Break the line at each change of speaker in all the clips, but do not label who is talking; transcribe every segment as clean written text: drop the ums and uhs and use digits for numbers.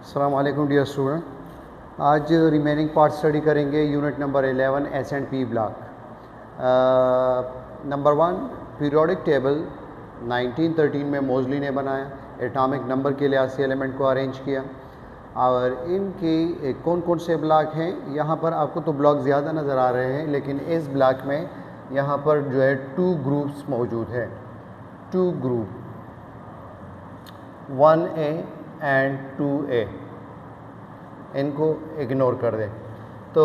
अस्सलाम वालेकुम dear student. आज रिमेनिंग पार्ट स्टडी करेंगे unit number 11 S and P block. Number 1 periodic table 1913 में मोज़ली ने बनाया, एटॉमिक नंबर के लिहाज से एलिमेंट को अरेंज किया। और इनके कौन कौन से ब्लॉक हैं, यहाँ पर आपको तो ब्लॉक ज़्यादा नज़र आ रहे हैं, लेकिन इस ब्लॉक में यहाँ पर जो है 2 ग्रुप्स मौजूद है, 2 ग्रुप 1A एंड 2A, इनको इग्नोर कर दें। तो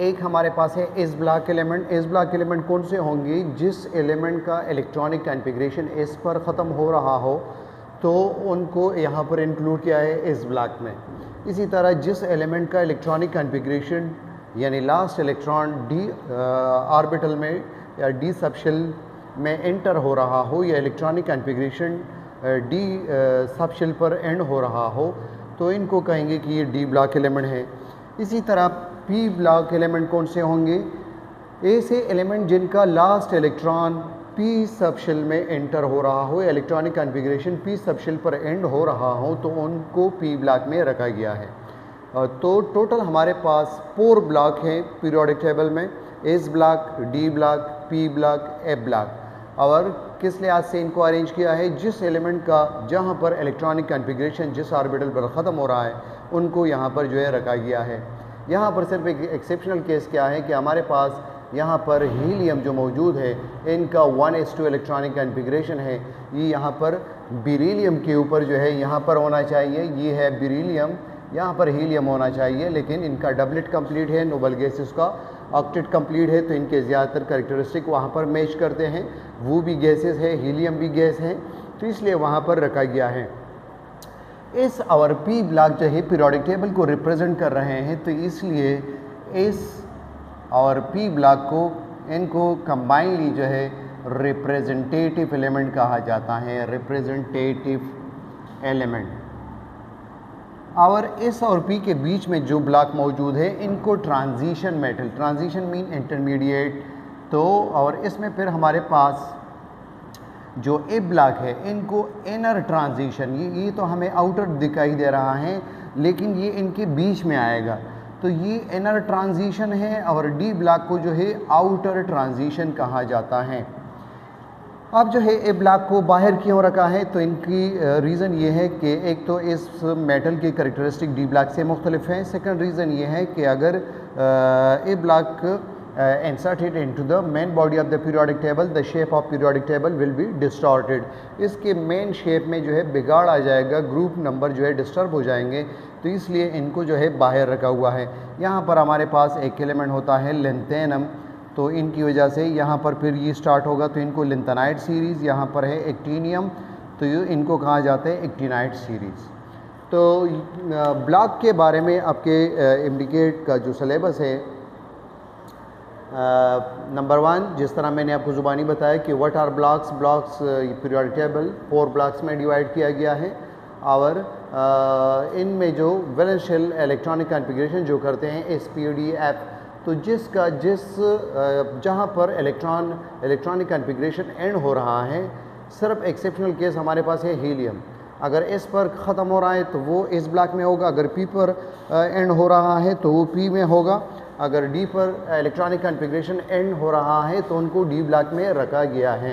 एक हमारे पास है इस ब्लॉक एलिमेंट। इस ब्लॉक एलिमेंट कौन से होंगे? जिस एलिमेंट का इलेक्ट्रॉनिक कॉन्फ़िगरेशन इस पर ख़त्म हो रहा हो तो उनको यहाँ पर इंक्लूड किया है इस ब्लॉक में। इसी तरह जिस एलिमेंट का इलेक्ट्रॉनिक कॉन्फ़िगरेशन यानी लास्ट इलेक्ट्रॉन डी ऑर्बिटल में या डी सबशेल में एंटर हो रहा हो या इलेक्ट्रॉनिक कॉन्फ़िगरेशन डी सबशेल पर एंड हो रहा हो तो इनको कहेंगे कि ये डी ब्लॉक एलिमेंट है। इसी तरह पी ब्लॉक एलिमेंट कौन से होंगे? ऐसे एलिमेंट जिनका लास्ट इलेक्ट्रॉन पी सबशेल में एंटर हो रहा हो या इलेक्ट्रॉनिक कॉन्फ़िगरेशन पी सबशेल पर एंड हो रहा हो तो उनको पी ब्लॉक में रखा गया है। तो टोटल हमारे पास 4 ब्लॉक हैं पीरियोडिक टेबल में, S block, D block, P block, A block. और किस लिहाज से इनको अरेंज किया है? जिस एलिमेंट का जहाँ पर इलेक्ट्रॉनिक कॉन्फ़िगरेशन जिस ऑर्बिटल पर ख़त्म हो रहा है उनको यहाँ पर जो है रखा गया है। यहाँ पर सिर्फ एक एक्सेप्शनल केस क्या है कि हमारे पास यहाँ पर हीलियम जो मौजूद है इनका 1s2 इलेक्ट्रॉनिक कॉन्फ़िगरेशन है, ये यहाँ पर बेरिलियम के ऊपर जो है यहाँ पर होना चाहिए, ये है बेरिलियम, यहाँ पर हीलियम होना चाहिए, लेकिन इनका डबलेट कंप्लीट है, नोबल गैसेस का ऑक्टेट कंप्लीट है, तो इनके ज़्यादातर कैरेक्टरिस्टिक वहाँ पर मैच करते हैं। वो भी गैसेस है, हीलियम भी गैस है, तो इसलिए वहाँ पर रखा गया है। इस और पी ब्लॉक जो है पीरियोडिक टेबल को रिप्रेजेंट कर रहे हैं, तो इसलिए इस और पी ब्लॉक को इनको कंबाइनली जो है रिप्रेजेंटेटिव एलिमेंट कहा जाता है, रिप्रेजेंटेटिव एलिमेंट। और इस और पी के बीच में जो ब्लॉक मौजूद है इनको transition metal, transition mean intermediate, तो और इसमें फिर हमारे पास जो ए ब्लॉक है इनको इनर ट्रांजिशन, ये तो हमें आउटर दिखाई दे रहा है लेकिन ये इनके बीच में आएगा, तो ये इनर ट्रांजिशन है और डी ब्लॉक को जो है आउटर ट्रांजिशन कहा जाता है। अब जो है ए ब्लॉक को बाहर क्यों रखा है? तो इनकी रीज़न ये है कि एक तो इस मेटल की कैरेक्टरिस्टिक डी ब्लॉक से मुख्तलिफ हैं। सेकंड रीज़न ये है कि अगर ए block inserted into the main body of the periodic table, the shape of periodic table will be distorted। इसके मेन शेप में जो है बिगाड़ आ जाएगा, ग्रुप नंबर जो है डिस्टर्ब हो जाएंगे, तो इसलिए इनको जो है बाहर रखा हुआ है। यहाँ पर हमारे पास एक एलिमेंट होता है लिंथेनम, तो इनकी वजह से यहाँ पर फिर ये स्टार्ट होगा, तो इनको लिंथेनाइड सीरीज़, यहाँ पर है एक्टिनियम, तो ये इनको कहा जाता है एक्टिनाइड सीरीज़। तो ब्लॉक के बारे में आपके इंडिकेट का जो सिलेबस है, नंबर 1 जिस तरह मैंने आपको ज़ुबानी बताया कि what are blocks, blocks periodic table 4 blocks में डिवाइड किया गया है। और इनमें जो वैलेंस शेल इलेक्ट्रॉनिक कॉन्फ़िगरेशन जो करते हैं SPDF, तो जिसका जहाँ पर इलेक्ट्रॉनिक कॉन्फ़िगरेशन एंड हो रहा है, सिर्फ एक्सेप्शनल केस हमारे पास है हीलियम। अगर एस पर ख़त्म हो रहा है तो वो इस ब्लॉक में होगा, अगर पी पर एंड हो रहा है तो वो पी में होगा, अगर डी पर इलेक्ट्रॉनिक कॉन्फ़िगरेशन एंड हो रहा है तो उनको डी ब्लॉक में रखा गया है।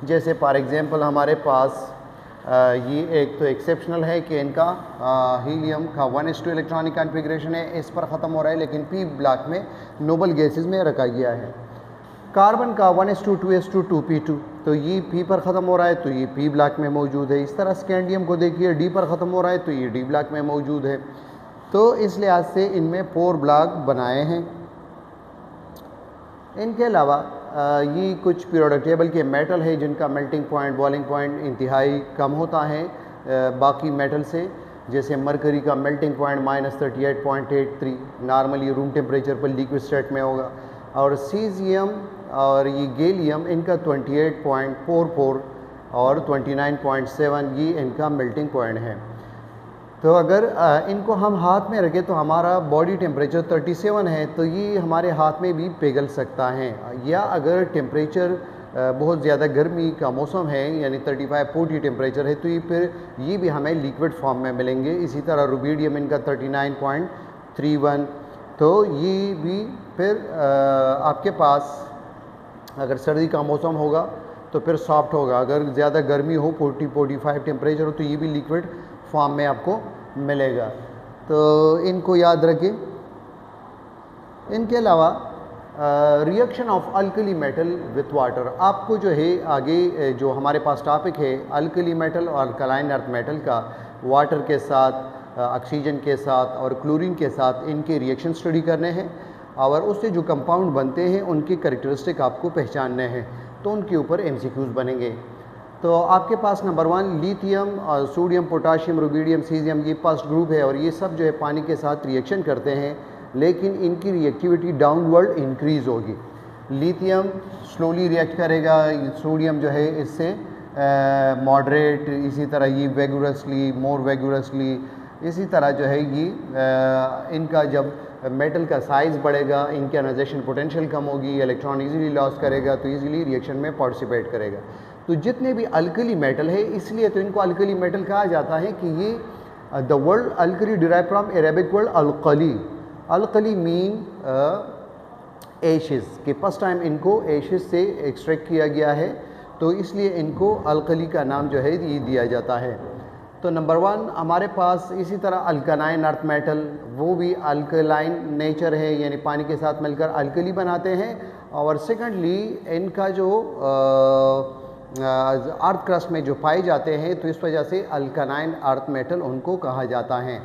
जैसे फॉर एग्जांपल हमारे पास ये एक तो एक्सेप्शनल है कि इनका हीलियम का 1s2 इलेक्ट्रॉनिक कॉन्फ़िगरेशन है, इस पर ख़त्म हो रहा है, लेकिन पी ब्लॉक में नोबल गैसेस में रखा गया है। कार्बन का 1s2 2s2 2p2, तो ये पी पर ख़त्म हो रहा है तो ये पी ब्लॉक में मौजूद है। इस तरह स्कैंडियम को देखिए, डी पर ख़त्म हो रहा है तो ये डी ब्लॉक में मौजूद है। तो इस लिहाज से इनमें 4 ब्लॉक बनाए हैं। इनके अलावा ये कुछ पीरियोडिक टेबल के मेटल है जिनका मेल्टिंग पॉइंट, बॉइलिंग पॉइंट इंतहाई कम होता है बाकी मेटल से। जैसे मरकरी का melting point -38.83, normally room temperature पर लिक्विड स्टेट में होगा। और सीजियम और ये गैलियम इनका 28.44 और 29.7 ये इनका मेल्टिंग पॉइंट है। तो अगर इनको हम हाथ में रखें तो हमारा बॉडी टेम्परेचर 37 है, तो ये हमारे हाथ में भी पिघल सकता है, या अगर टेम्परेचर बहुत ज़्यादा गर्मी का मौसम है यानी 35-40 टेम्परेचर है, तो ये फिर ये भी हमें लिक्विड फॉर्म में मिलेंगे। इसी तरह रुबीडियम इनका 39.31, तो ये भी फिर आपके पास अगर सर्दी का मौसम होगा तो फिर सॉफ्ट होगा, अगर ज़्यादा गर्मी हो 40-45 टेम्परेचर हो तो ये भी लिक्विड फॉर्म में आपको मिलेगा। तो इनको याद रखें। इनके अलावा reaction of alkali metal with water, आपको जो है आगे जो हमारे पास टॉपिक है अल्कली मेटल और अल्कलाइन अर्थ मेटल का वाटर के साथ, ऑक्सीजन के साथ और क्लोरीन के साथ इनके रिएक्शन स्टडी करने हैं और उससे जो कंपाउंड बनते हैं उनके कैरेक्टरिस्टिक आपको पहचानने हैं, तो उनके ऊपर MCQs बनेंगे। तो आपके पास नंबर 1 लिथियम और सोडियम, पोटाशियम, रुबीडियम, सीजियम, ये फर्स्ट ग्रुप है और ये सब जो है पानी के साथ रिएक्शन करते हैं, लेकिन इनकी रिएक्टिविटी डाउनवर्ड इंक्रीज़ होगी। लिथियम स्लोली रिएक्ट करेगा, सोडियम जो है इससे मॉडरेट, इसी तरह ये वेगुरसली, मोर वेगुरसली, इसी तरह जो है ये इनका जब मेटल का साइज़ बढ़ेगा, इनके आयनाइजेशन पोटेंशियल कम होगी, इलेक्ट्रॉन इजीली लॉस करेगा तो इजीली रिएक्शन में पार्टिसिपेट करेगा। तो जितने भी अल्कली मेटल है, इसलिए तो इनको अल्कली मेटल कहा जाता है कि ये the word alkali derive from Arabic word alkali. Alkali mean Ashes, कि फर्स्ट टाइम इनको एशिस से एक्सट्रैक्ट किया गया है, तो इसलिए इनको अल्कली का नाम जो है ये दिया जाता है। तो नंबर 1 हमारे पास इसी तरह अल्कलाइन अर्थ मेटल, वो भी अल्कलाइन नेचर है यानी पानी के साथ मिलकर अल्कली बनाते हैं। और सेकेंडली इनका जो अर्थ क्रस्ट में जो पाए जाते हैं, तो इस वजह से अल्कलाइन अर्थ मेटल उनको कहा जाता है।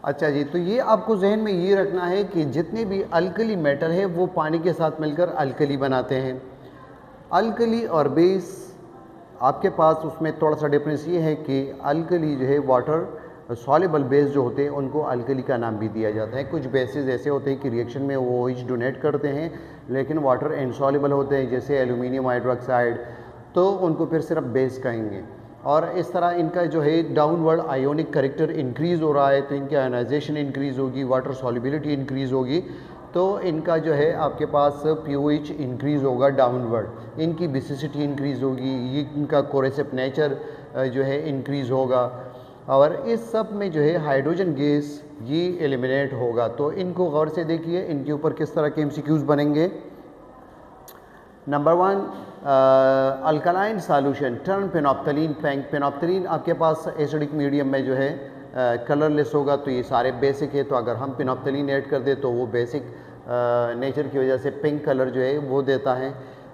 अच्छा जी, तो ये आपको जहन में ये रखना है कि जितने भी अल्कली मेटल है वो पानी के साथ मिलकर अल्कली बनाते हैं। अल्कली और बेस आपके पास उसमें थोड़ा सा डिफरेंस ये है कि अल्कली जो है वाटर सॉल्युबल बेस जो होते हैं उनको अल्कली का नाम भी दिया जाता है। कुछ बेसिस ऐसे होते हैं कि रिएक्शन में वो OH डोनेट करते हैं लेकिन वाटर इनसॉल्युबल होते हैं, जैसे एल्यूमिनियम हाइड्रोक्साइड, तो उनको फिर सिर्फ बेस कहेंगे। और इस तरह इनका जो है डाउनवर्ड आयोनिक करेक्टर इंक्रीज़ हो रहा है, तो इनकी आयनाइजेशन इंक्रीज़ होगी, वाटर सॉल्युबिलिटी इंक्रीज़ होगी, तो इनका जो है आपके पास pOH इंक्रीज़ होगा डाउनवर्ड, इनकी बेसिसिटी इंक्रीज़ होगी, ये इनका कोरेसिव नेचर जो है इंक्रीज़ होगा, और इस सब में जो है हाइड्रोजन गैस ये एलिमिनेट होगा। तो इनको गौर से देखिए, इनके ऊपर किस तरह के MCQs बनेंगे। Number 1 alkaline solution turn पेनॉप्थलीन पैंक। पेनॉप्थलीन आपके पास एसिडिक मीडियम में जो है कलरलेस होगा, तो ये सारे बेसिक है, तो अगर हम पेनॉप्थलीन ऐड कर दें तो वो बेसिक नेचर की वजह से पिंक कलर जो है वो देता है।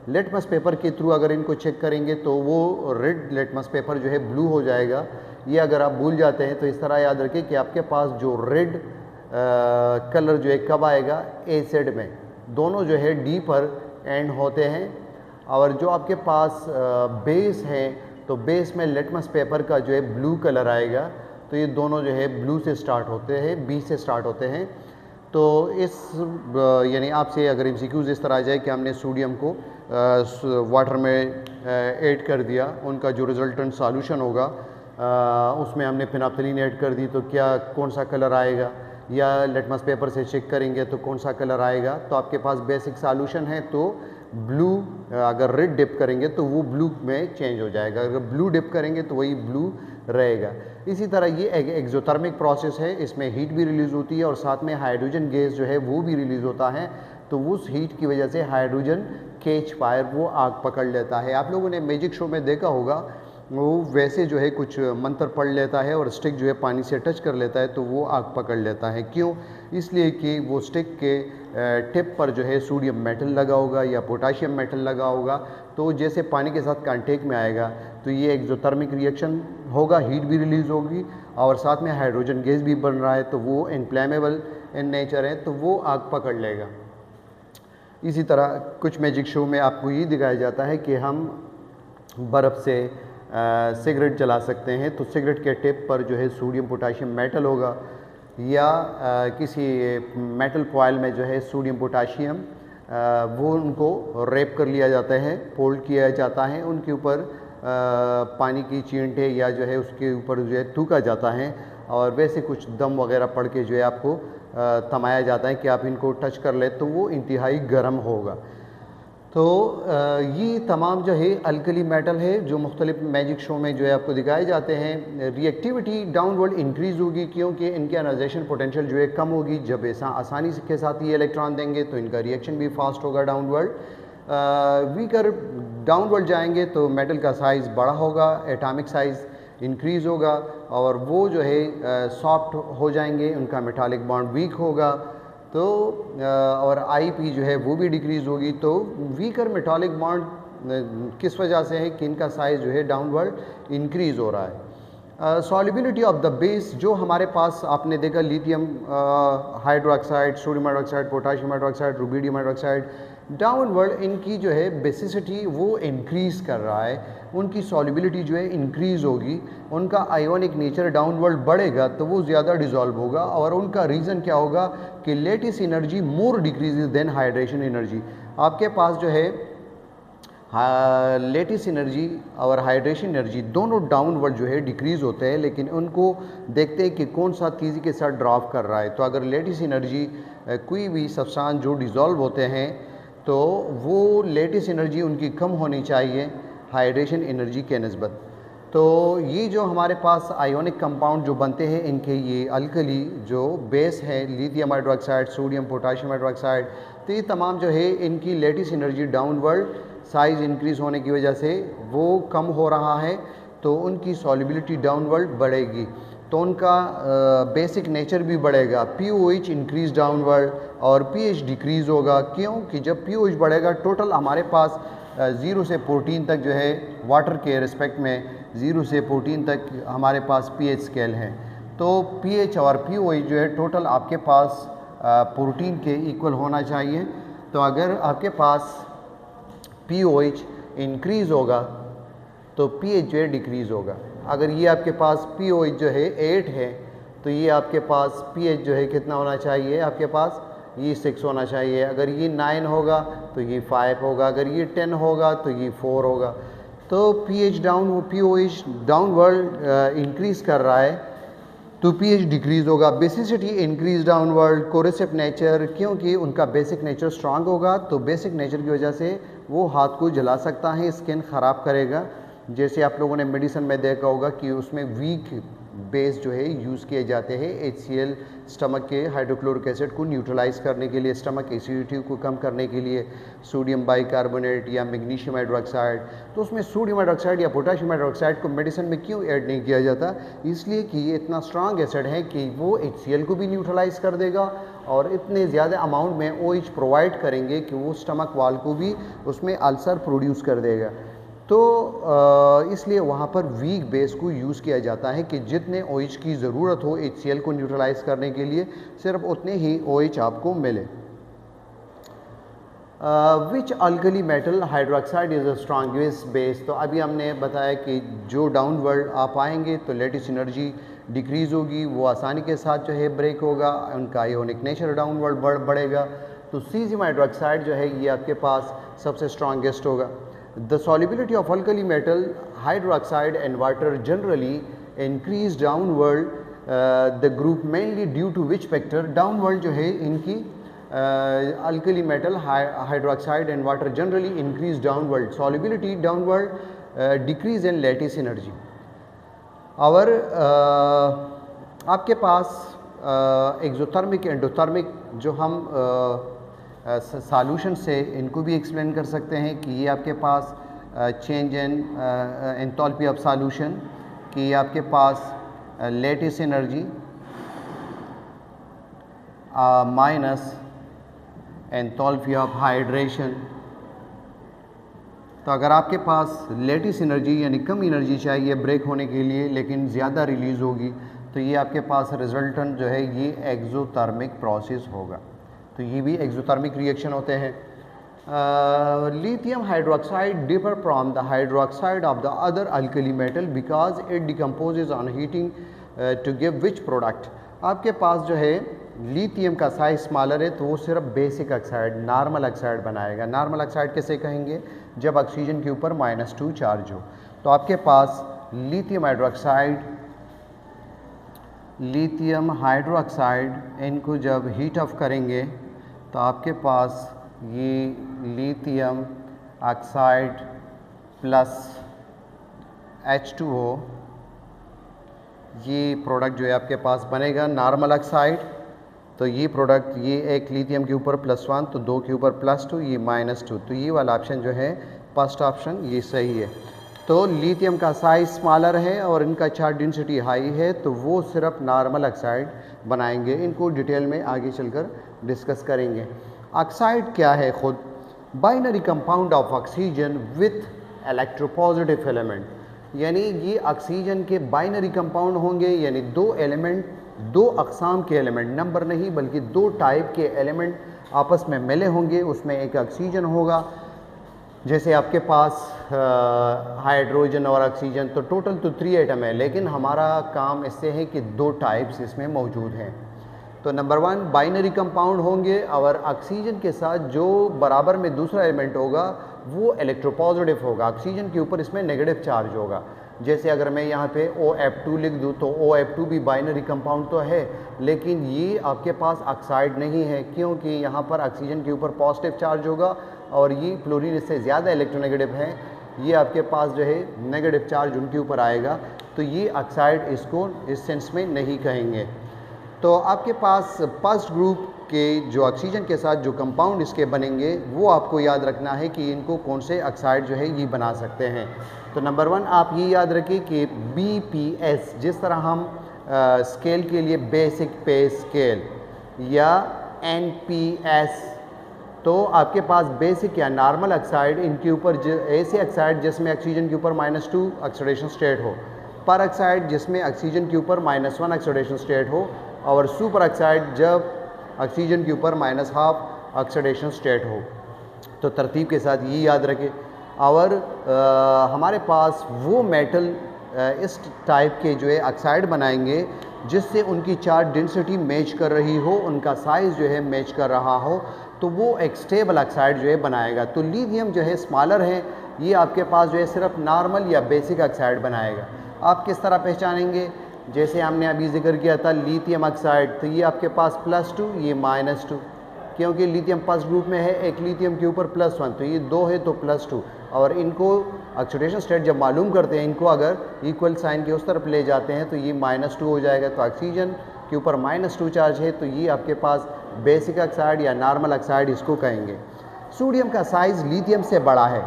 लिटमस पेपर के थ्रू अगर इनको चेक करेंगे तो वो रेड लिटमस पेपर जो है ब्लू हो जाएगा। ये अगर आप भूल जाते हैं तो इस तरह याद रखें कि आपके पास जो रेड कलर जो है कब आएगा, एसिड में, दोनों जो है डी पर एंड होते हैं। और जो आपके पास बेस है तो बेस में लिटमस पेपर का जो है ब्लू कलर आएगा, तो ये दोनों जो है ब्लू से स्टार्ट होते हैं, बी से स्टार्ट होते हैं। तो इस यानी आपसे अगर MCQs इस तरह आ जाए कि हमने सोडियम को वाटर में ऐड कर दिया, उनका जो रिजल्टेंट सॉल्यूशन होगा उसमें हमने पेनॉप्थलीन ऐड कर दी, तो क्या कौन सा कलर आएगा, या लिटमस पेपर से चेक करेंगे तो कौन सा कलर आएगा। तो आपके पास बेसिक सॉल्यूशन है तो ब्लू, अगर रेड डिप करेंगे तो वो ब्लू में चेंज हो जाएगा, अगर ब्लू डिप करेंगे तो वही ब्लू रहेगा। इसी तरह ये एक्सोथर्मिक प्रोसेस है, इसमें हीट भी रिलीज़ होती है और साथ में हाइड्रोजन गैस जो है वो भी रिलीज़ होता है, तो उस हीट की वजह से हाइड्रोजन कैच फायर, वो आग पकड़ लेता है। आप लोगों ने मैजिक शो में देखा होगा, वो वैसे जो है कुछ मंत्र पढ़ लेता है और स्टिक जो है पानी से टच कर लेता है तो वो आग पकड़ लेता है। क्यों? इसलिए कि वो स्टिक के टिप पर जो है सोडियम मेटल लगा होगा या पोटाशियम मेटल लगा होगा, तो जैसे पानी के साथ कांटेक्ट में आएगा तो ये एक्सोथर्मिक रिएक्शन होगा, हीट भी रिलीज़ होगी और साथ में हाइड्रोजन गैस भी बन रहा है, तो वो इनफ्लेमेबल इन नेचर है, तो वो आग पकड़ लेगा। इसी तरह कुछ मैजिक शो में आपको ये दिखाया जाता है कि हम बर्फ़ से सिगरेट जला सकते हैं, तो सिगरेट के टिप पर जो है सोडियम पोटाशियम मेटल होगा, या किसी मेटल फॉयल में जो है सोडियम पोटाशियम वो उनको रैप कर लिया जाता है, फोल्ड किया जाता है, उनके ऊपर पानी की चींटे या जो है उसके ऊपर जो है थूका जाता है और वैसे कुछ दम वगैरह पड़ के जो है आपको थमाया जाता है कि आप इनको टच कर ले तो वो इंतहाई गर्म होगा। तो ये तमाम जो है अल्कली मेटल है जो मुख्तलिफ मैजिक शो में जो है आपको दिखाए जाते हैं। रिएक्टिविटी डाउनवर्ड इंक्रीज़ होगी क्योंकि इनके अनाइजेशन पोटेंशियल जो है कम होगी। जब ऐसा आसानी के साथ ये इलेक्ट्रॉन देंगे तो इनका रिएक्शन भी फास्ट होगा डाउनवर्ड। वीकर डाउनवर्ड जाएंगे तो मेटल का साइज़ बड़ा होगा, एटॉमिक साइज़ इंक्रीज़ होगा और वो जो है सॉफ्ट हो जाएंगे, उनका मेटालिक बॉन्ड वीक होगा। तो और IP जो है वो भी डिक्रीज़ होगी। तो वीकर मेटालिक बॉन्ड किस वजह से है कि इनका साइज़ जो है डाउनवर्ड इंक्रीज़ हो रहा है। सॉल्युबिलिटी ऑफ द बेस जो हमारे पास आपने देखा lithium hydroxide, sodium hydroxide, potassium hydroxide, rubidium hydroxide, downward इनकी जो है बेसिसिटी वो इंक्रीज़ कर रहा है, उनकी सॉल्युबिलिटी जो है इंक्रीज़ होगी, उनका आयोनिक नेचर डाउनवर्ड बढ़ेगा तो वो ज़्यादा डिज़ोल्व होगा। और उनका रीज़न क्या होगा कि lattice energy more decrease than hydration energy. आपके पास जो है लेटिस एनर्जी और हाइड्रेशन एनर्जी दोनों डाउनवर्ड जो है डिक्रीज़ होते हैं, लेकिन उनको देखते हैं कि कौन सा तेज़ी के साथ ड्रॉप कर रहा है। तो अगर लेटिस एनर्जी कोई भी सब्सटेंस जो डिज़ोल्व होते हैं तो वो लेटिस एनर्जी उनकी कम होनी चाहिए हाइड्रेशन एनर्जी के निस्बत। तो ये जो हमारे पास आयोनिक कंपाउंड जो बनते हैं इनके ये अल्कली जो बेस है lithium hydroxide, sodium potassium hydroxide, तो ये तमाम जो है इनकी lattice energy downward size increase होने की वजह से वो कम हो रहा है तो उनकी सॉल्युबिलिटी डाउनवर्ड बढ़ेगी, तो उनका बेसिक नेचर भी बढ़ेगा। pOH इंक्रीज़ डाउनवर्ड और pH डिक्रीज़ होगा। क्योंकि जब pOH बढ़ेगा टोटल हमारे पास 0 से 14 तक जो है वाटर के रिस्पेक्ट में 0 से 14 तक हमारे पास pH स्केल है। तो pH और pOH जो है टोटल आपके पास 14 के इक्वल होना चाहिए। तो अगर आपके पास pOH इंक्रीज़ होगा तो pH जो है डिक्रीज़ होगा। अगर ये आपके पास pOH जो है 8 है तो ये आपके पास pH जो है कितना होना चाहिए, आपके पास ये 6 होना चाहिए। अगर ये 9 होगा तो ये 5 होगा, अगर ये 10 होगा तो ये 4 होगा। तो pOH डाउनवर्ड इंक्रीज़ कर रहा है तो pH डिक्रीज़ होगा। Basicity increase downward, coercive nature, क्योंकि उनका बेसिक नेचर स्ट्रांग होगा तो बेसिक नेचर की वजह से वो हाथ को जला सकता है, स्किन ख़राब करेगा। जैसे आप लोगों ने मेडिसिन में देखा होगा कि उसमें वीक बेस जो है यूज़ किए जाते हैं HCl स्टमक के हाइड्रोक्लोरिक एसिड को न्यूट्रलाइज करने के लिए, स्टमक एसिडिटी को कम करने के लिए, सोडियम बाइकार्बोनेट या मैग्नीशियम हाइड्रोक्साइड। तो उसमें सोडियम हाइड्रोक्साइड या पोटाशियम हाइड्रोक्साइड को मेडिसिन में क्यों ऐड नहीं किया जाता, इसलिए कि ये इतना स्ट्रांग एसिड है कि वो HCl को भी न्यूट्रलाइज कर देगा और इतने ज़्यादा अमाउंट में OH प्रोवाइड करेंगे कि वो स्टमक वाल को भी उसमें अल्सर प्रोड्यूस कर देगा। तो इसलिए वहाँ पर वीक बेस को यूज़ किया जाता है कि जितने OH की ज़रूरत हो HCl को न्यूट्रलाइज करने के लिए सिर्फ उतने ही OH आपको मिले। Which alkali metal hydroxide is a strongest base. तो अभी हमने बताया कि जो डाउनवर्ड आप आएंगे तो लेटिस एनर्जी डिक्रीज़ होगी, वो आसानी के साथ जो है ब्रेक होगा, उनका आयोनिक नेचर डाउनवर्ड बढ़ेगा। तो सीजियम हाइड्रोक्साइड जो है ये आपके पास सबसे स्ट्रॉन्गेस्ट होगा। The solubility of alkali metal hydroxide and water generally increase downward the group mainly due to which factor, downward जो है इनकी alkali metal hydroxide and water generally increase downward solubility, downward decrease in lattice energy। और आपके पास exothermic endothermic जो हम solution से इनको भी एक्सप्लेन कर सकते हैं कि ये आपके पास change in enthalpy of solution, कि ये आपके पास lattice energy minus enthalpy of hydration. तो अगर आपके पास लेटिस एनर्जी यानी कम एनर्जी चाहिए ब्रेक होने के लिए लेकिन ज़्यादा रिलीज़ होगी तो ये आपके पास रिजल्टेंट जो है ये एक्सोथर्मिक प्रोसेस होगा। तो ये भी एक्सोथर्मिक रिएक्शन होते हैं। Lithium hydroxide differ from the hydroxide of the other alkali metal because it decomposes on heating to give which product. आपके पास जो है लिथियम का साइज स्मॉलर है तो वो सिर्फ बेसिक ऑक्साइड नॉर्मल ऑक्साइड बनाएगा। नॉर्मल ऑक्साइड कैसे कहेंगे, जब ऑक्सीजन के ऊपर -2 चार्ज हो। तो आपके पास लिथियम हाइड्रोक्साइड इनको जब हीट ऑफ करेंगे तो आपके पास ये लिथियम ऑक्साइड प्लस H2O ये प्रोडक्ट जो है आपके पास बनेगा नॉर्मल ऑक्साइड। तो ये प्रोडक्ट, ये एक लिथियम के ऊपर +1 तो 2 के ऊपर +2 ये -2, तो ये वाला ऑप्शन जो है फर्स्ट ऑप्शन ये सही है। तो लिथियम का साइज स्मॉलर है और इनका चार्ज डेंसिटी हाई है, तो वो सिर्फ नॉर्मल ऑक्साइड बनाएंगे। इनको डिटेल में आगे चलकर डिस्कस करेंगे। ऑक्साइड क्या है? खुद binary compound of oxygen with electropositive element, यानी ये ऑक्सीजन के बाइनरी कंपाउंड होंगे, यानी दो एलिमेंट, दो अक़साम के एलिमेंट, नंबर नहीं बल्कि दो टाइप के एलिमेंट आपस में मिले होंगे, उसमें एक ऑक्सीजन होगा। जैसे आपके पास हाइड्रोजन और ऑक्सीजन, तो टोटल तो 3 एटम है, लेकिन हमारा काम इससे है कि 2 टाइप्स इसमें मौजूद हैं। तो नंबर 1 बाइनरी कंपाउंड होंगे और ऑक्सीजन के साथ जो बराबर में दूसरा एलिमेंट होगा वो इलेक्ट्रोपॉजिटिव होगा, ऑक्सीजन के ऊपर इसमें नेगेटिव चार्ज होगा। जैसे अगर मैं यहाँ पे OF2 लिख दूँ तो OF2 भी बाइनरी कंपाउंड तो है, लेकिन ये आपके पास ऑक्साइड नहीं है, क्योंकि यहाँ पर ऑक्सीजन के ऊपर पॉजिटिव चार्ज होगा और ये फ्लोरीन इससे ज़्यादा इलेक्ट्रोनेगेटिव है, ये आपके पास जो है नेगेटिव चार्ज उनके ऊपर आएगा, तो ये ऑक्साइड इसको इस सेंस में नहीं कहेंगे। तो आपके पास फर्स्ट ग्रुप के जो ऑक्सीजन के साथ जो कंपाउंड इसके बनेंगे वो आपको याद रखना है कि इनको कौन से ऑक्साइड जो है ये बना सकते हैं। तो नंबर 1 आप ये याद रखिए कि BPS, जिस तरह हम स्केल के लिए बेसिक पे स्केल, या NPS, तो आपके पास बेसिक या नॉर्मल ऑक्साइड, इनके ऊपर ऐसे ऑक्साइड जिसमें ऑक्सीजन के ऊपर -2 ऑक्सीडेशन स्टेट हो, पर ऑक्साइड जिसमें ऑक्सीजन के ऊपर -1 ऑक्सीडेशन स्टेट हो, और सुपर ऑक्साइड जब ऑक्सीजन के ऊपर -1/2 ऑक्सीडेशन स्टेट हो। तो तरतीब के साथ ये याद रखें। और हमारे पास वो मेटल इस टाइप के जो है ऑक्साइड बनाएंगे जिससे उनकी चार्ज डेंसिटी मैच कर रही हो, उनका साइज़ जो है मैच कर रहा हो, तो वो एक स्टेबल ऑक्साइड जो है बनाएगा। तो लिथियम जो है स्मॉलर है, ये आपके पास जो है सिर्फ नॉर्मल या बेसिक ऑक्साइड बनाएगा। आप किस तरह पहचानेंगे? जैसे हमने अभी जिक्र किया था लिथियम ऑक्साइड, तो ये आपके पास +2 ये -2, क्योंकि लिथियम फर्स्ट ग्रुप में है, एक लिथियम के ऊपर +1 तो ये 2 है तो +2, और इनको ऑक्सीडेशन स्टेट जब मालूम करते हैं, इनको अगर इक्वल साइन के उस तरफ ले जाते हैं तो ये -2 हो जाएगा। तो ऑक्सीजन के ऊपर -2 चार्ज है, तो ये आपके पास बेसिक ऑक्साइड या नॉर्मल ऑक्साइड इसको कहेंगे। सोडियम का साइज़ लिथियम से बड़ा है,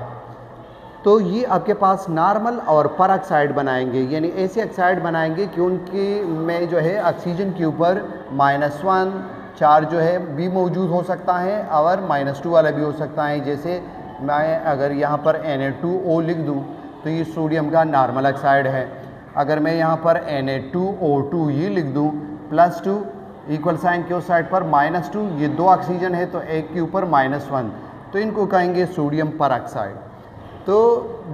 तो ये आपके पास नॉर्मल और पर ऑक्साइड बनाएंगे, यानी ऐसे ऑक्साइड बनाएंगे कि उनकी में जो है ऑक्सीजन के ऊपर -1 चार्ज जो है भी मौजूद हो सकता है और -2 वाला भी हो सकता है। जैसे मैं अगर यहाँ पर Na2O लिख दूँ तो ये सोडियम का नॉर्मल ऑक्साइड है। अगर मैं यहाँ पर Na2O2 ये लिख दूँ +2 इक्वल साइन के उस साइड पर -2, ये 2 ऑक्सीजन है तो एक के ऊपर -1, तो इनको कहेंगे सोडियम पर ऑक्साइड। तो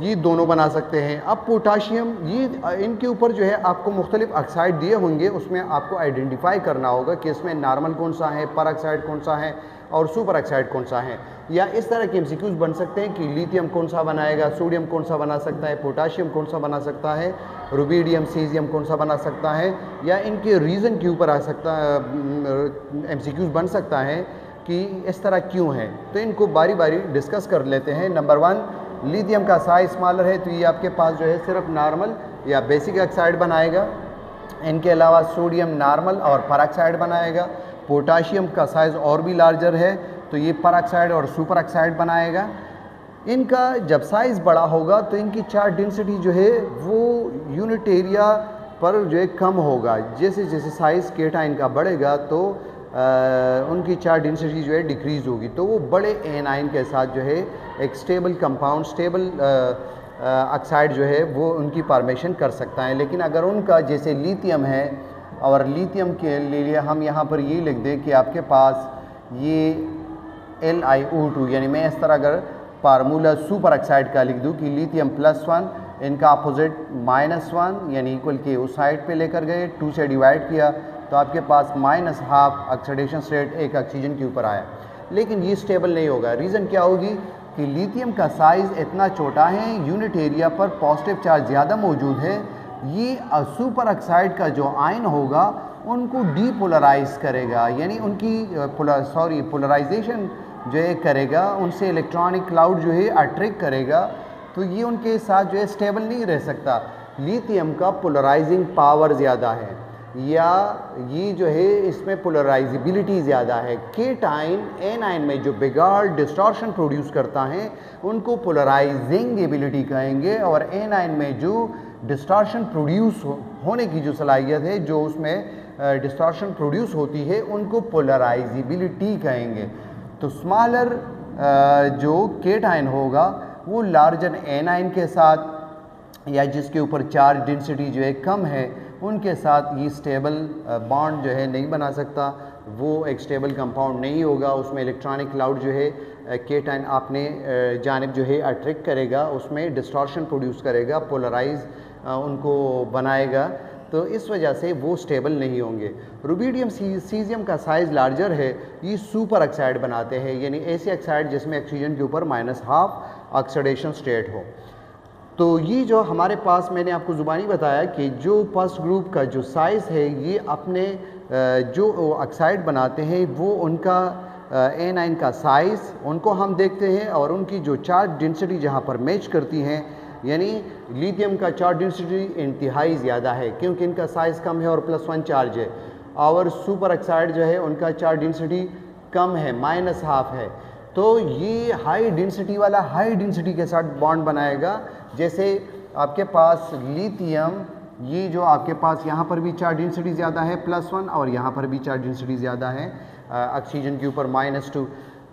ये दोनों बना सकते हैं। अब पोटाशियम, ये इनके ऊपर जो है आपको मुख्तलिफ ऑक्साइड दिए होंगे, उसमें आपको आइडेंटिफाई करना होगा कि इसमें नॉर्मल कौन सा है, पर ऑक्साइड कौन सा है और सुपर ऑक्साइड कौन सा है। या इस तरह के MCQs बन सकते हैं कि लिथियम कौन सा बनाएगा, सोडियम कौन सा बना सकता है, पोटाशियम कौन सा बना सकता है, रुबिडियम सीजियम कौन सा बना सकता है, या इनके रीज़न के ऊपर आ सकता MCQs बन सकता है कि इस तरह क्यों है। तो इनको बारी बारी डिस्कस कर लेते हैं। नंबर 1 लिथियम का साइज स्मॉलर है, तो ये आपके पास जो है सिर्फ नॉर्मल या बेसिक ऑक्साइड बनाएगा। इनके अलावा सोडियम नॉर्मल और पर ऑक्साइड बनाएगा। पोटाशियम का साइज़ और भी लार्जर है, तो ये पर ऑक्साइड और सुपर ऑक्साइड बनाएगा। इनका जब साइज़ बड़ा होगा तो इनकी चार्ज डेंसिटी जो है वो यूनिट एरिया पर जो है कम होगा। जैसे जैसे साइज़ केटाइन का बढ़ेगा तो उनकी चार्ज डेंसिटी जो है डिक्रीज़ होगी, तो वो बड़े एनाइन के साथ जो है एक स्टेबल कंपाउंड, स्टेबल ऑक्साइड जो है वो उनकी फॉर्मेशन कर सकता है। लेकिन अगर उनका जैसे लिथियम है, और लिथियम के लिए हम यहाँ पर ये लिख दें कि आपके पास ये LiO2, यानी मैं इस तरह अगर फार्मूला सुपर ऑक्साइड का लिख दूँ कि लिथियम +1, इनका अपोजिट -1 यानी इक्वल के उस साइड पे लेकर गए, 2 से डिवाइड किया तो आपके पास -1/2 ऑक्सीडेशन स्टेट एक ऑक्सीजन के ऊपर आया। लेकिन ये स्टेबल नहीं होगा। रीज़न क्या होगी कि लिथियम का साइज़ इतना छोटा है, यूनिट एरिया पर पॉजिटिव चार्ज ज़्यादा मौजूद है, ये सुपर ऑक्साइड का जो आयन होगा उनको डीपोलराइज करेगा, यानी उनकी पोलराइजेशन जो है करेगा, उनसे इलेक्ट्रॉनिक क्लाउड जो है अट्रैक्ट करेगा, तो ये उनके साथ जो है स्टेबल नहीं रह सकता। लिथियम का पोलराइजिंग पावर ज़्यादा है, या ये जो है इसमें पोलराइजिबिलिटी ज़्यादा है। केटाइन एनाइन में जो बिगाड़ डिस्टॉर्शन प्रोड्यूस करता है उनको पोलराइजिंग एबिलिटी कहेंगे, और एनाइन में जो डिस्टॉर्शन प्रोड्यूस होने की जो सलाहियत है, जो उसमें डिस्टॉर्शन प्रोड्यूस होती है, उनको पोलराइजिबिलिटी कहेंगे। तो स्मॉलर जो केटाइन होगा वो लार्जर एनाइन के साथ, या जिसके ऊपर चार्ज डेंसिटी जो है कम है, उनके साथ ये स्टेबल बॉन्ड जो है नहीं बना सकता, वो एक स्टेबल कंपाउंड नहीं होगा, उसमें इलेक्ट्रॉनिक क्लाउड जो है केटाइन अपने जानिब जो है अट्रैक्ट करेगा, उसमें डिस्टॉर्शन प्रोड्यूस करेगा, पोलराइज उनको बनाएगा, तो इस वजह से वो स्टेबल नहीं होंगे। रुबिडियम सीजियम का साइज़ लार्जर है, ये सुपर ऑक्साइड बनाते हैं, यानी ऐसे ऑक्साइड जिसमें ऑक्सीजन के ऊपर -12 ऑक्सीडेशन स्टेट हो। तो ये जो हमारे पास मैंने आपको ज़ुबानी बताया कि जो फर्स्ट ग्रुप का जो साइज़ है, ये अपने जो ऑक्साइड बनाते हैं वो उनका एनाइन का साइज़ उनको हम देखते हैं, और उनकी जो चार्ज डेंसिटी जहाँ पर मैच करती हैं, यानी लिथियम का चार्ज डेंसिटी इंतहाई ज़्यादा है क्योंकि इनका साइज़ कम है और +1 चार्ज है, और सुपर ऑक्साइड जो है उनका चार्ज डेंसिटी कम है, -12 है। तो ये हाई डेंसिटी वाला हाई डेंसिटी के साथ बॉन्ड बनाएगा। जैसे आपके पास लिथियम, ये जो आपके पास यहाँ पर भी चार्ज डेंसिटी ज़्यादा है +1, और यहाँ पर भी चार्ज डेंसिटी ज़्यादा है ऑक्सीजन के ऊपर -2,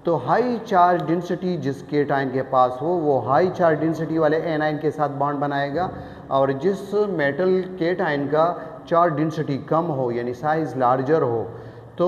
तो हाई चार्ज डेंसिटी जिस केटाइन के पास हो वो हाई चार्ज डेंसिटी वाले एनाइन के साथ बॉन्ड बनाएगा, और जिस मेटल केटाइन का चार्ज डेंसिटी कम हो यानी साइज़ लार्जर हो, तो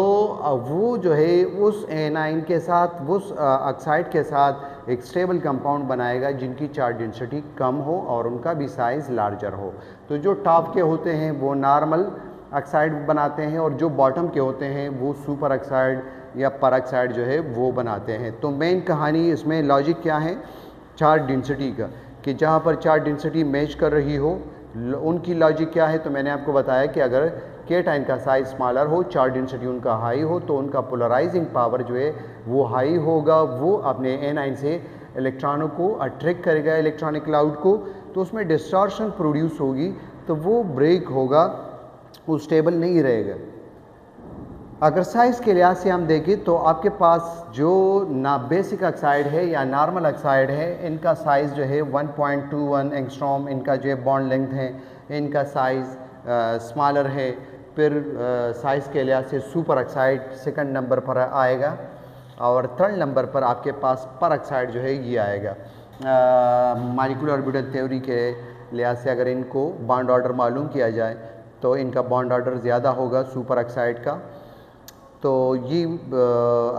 वो जो है उस एनाइन के साथ, उस ऑक्साइड के साथ एक स्टेबल कंपाउंड बनाएगा जिनकी चार्ज डेंसिटी कम हो और उनका भी साइज़ लार्जर हो। तो जो टॉप के होते हैं वो नॉर्मल ऑक्साइड बनाते हैं, और जो बॉटम के होते हैं वो सुपर ऑक्साइड या पर ऑक्साइड जो है वो बनाते हैं। तो मेन कहानी इसमें लॉजिक क्या है चार्ज डेंसिटी का, कि जहाँ पर चार्ज डेंसिटी मैच कर रही हो उनकी लॉजिक क्या है। तो मैंने आपको बताया कि अगर केटाइन का साइज स्मॉलर हो, चार्ज डेंसिटी उनका हाई हो, तो उनका पोलराइजिंग पावर जो है वो हाई होगा, वो अपने एनाइन से इलेक्ट्रॉनों को अट्रैक्ट करेगा, इलेक्ट्रॉनिक क्लाउड को, तो उसमें डिस्टॉर्शन प्रोड्यूस होगी, तो वो ब्रेक होगा, वो स्टेबल नहीं रहेगा। अगर साइज़ के लिहाज से हम देखें तो आपके पास जो ना बेसिक ऑक्साइड है या नॉर्मल ऑक्साइड है, इनका साइज़ जो है 1.21 एंगस्ट्रॉम इनका जो है बॉन्ड लेंथ है, इनका साइज़ स्मॉलर है। फिर साइज़ के लिहाज से सुपर ऑक्साइड सेकंड नंबर पर आएगा, और थर्ड नंबर पर आपके पास पर ऑक्साइड जो है ये आएगा। मॉलिक्यूलर ऑर्बिटल थ्योरी के लिहाज से अगर इनको बॉन्ड ऑर्डर मालूम किया जाए तो इनका बॉन्ड ऑर्डर ज़्यादा होगा सुपर ऑक्साइड का। तो ये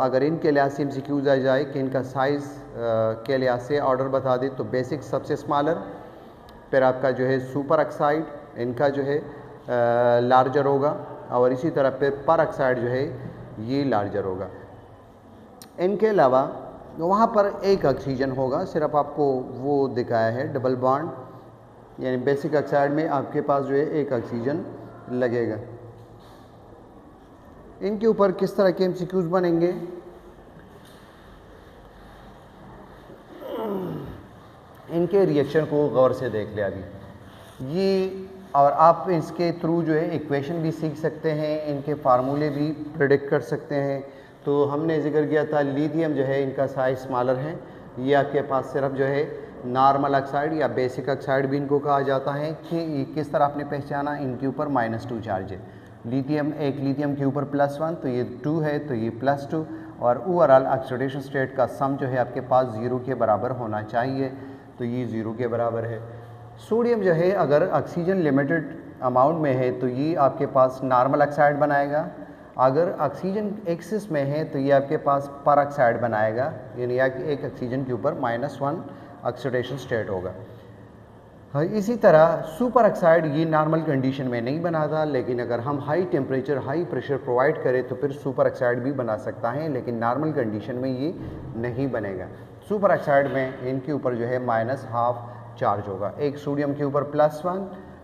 अगर इनके लिहाज से एमसीक्यूज़ आ जाए कि इनका साइज़ के लिहाज से ऑर्डर बता दे, तो बेसिक सबसे स्मॉलर, फिर आपका जो है सुपर ऑक्साइड इनका जो है लार्जर होगा, और इसी तरह फिर पर ऑक्साइड जो है ये लार्जर होगा। इनके अलावा वहाँ पर एक ऑक्सीजन होगा, सिर्फ आपको वो दिखाया है डबल बॉन्ड, यानी बेसिक ऑक्साइड में आपके पास जो है एक ऑक्सीजन लगेगा। इनके ऊपर किस तरह के एमसीक्यूज़ बनेंगे, इनके रिएक्शन को गौर से देख ले अभी ये, और आप इसके थ्रू जो है इक्वेशन भी सीख सकते हैं, इनके फार्मूले भी प्रेडिक्ट कर सकते हैं। तो हमने जिक्र किया था लिथियम जो है इनका साइज स्मॉलर है, ये आपके पास सिर्फ जो है नॉर्मल ऑक्साइड या बेसिक ऑक्साइड भी इनको कहा जाता है। कि किस तरह आपने पहचाना, इनके ऊपर -2 चार्ज है, लिथियम एक लिथियम के ऊपर +1, तो ये 2 है, तो ये +2, और ओवरऑल ऑक्सीडेशन स्टेट का सम जो है आपके पास 0 के बराबर होना चाहिए, तो ये 0 के बराबर है। सोडियम जो है अगर ऑक्सीजन लिमिटेड अमाउंट में है तो ये आपके पास नॉर्मल ऑक्साइड बनाएगा, अगर ऑक्सीजन एक्सिस में है तो ये आपके पास पर ऑक्साइड बनाएगा, यानी एक ऑक्सीजन के ऊपर -1 ऑक्सीडेशन स्टेट होगा। इसी तरह सुपर ऑक्साइड ये नॉर्मल कंडीशन में नहीं बनाता, लेकिन अगर हम high temperature high pressure provide करें तो फिर सुपर ऑक्साइड भी बना सकता है, लेकिन नॉर्मल कंडीशन में ये नहीं बनेगा। सुपर ऑक्साइड में इनके ऊपर जो है -½ चार्ज होगा। एक सोडियम के ऊपर +1,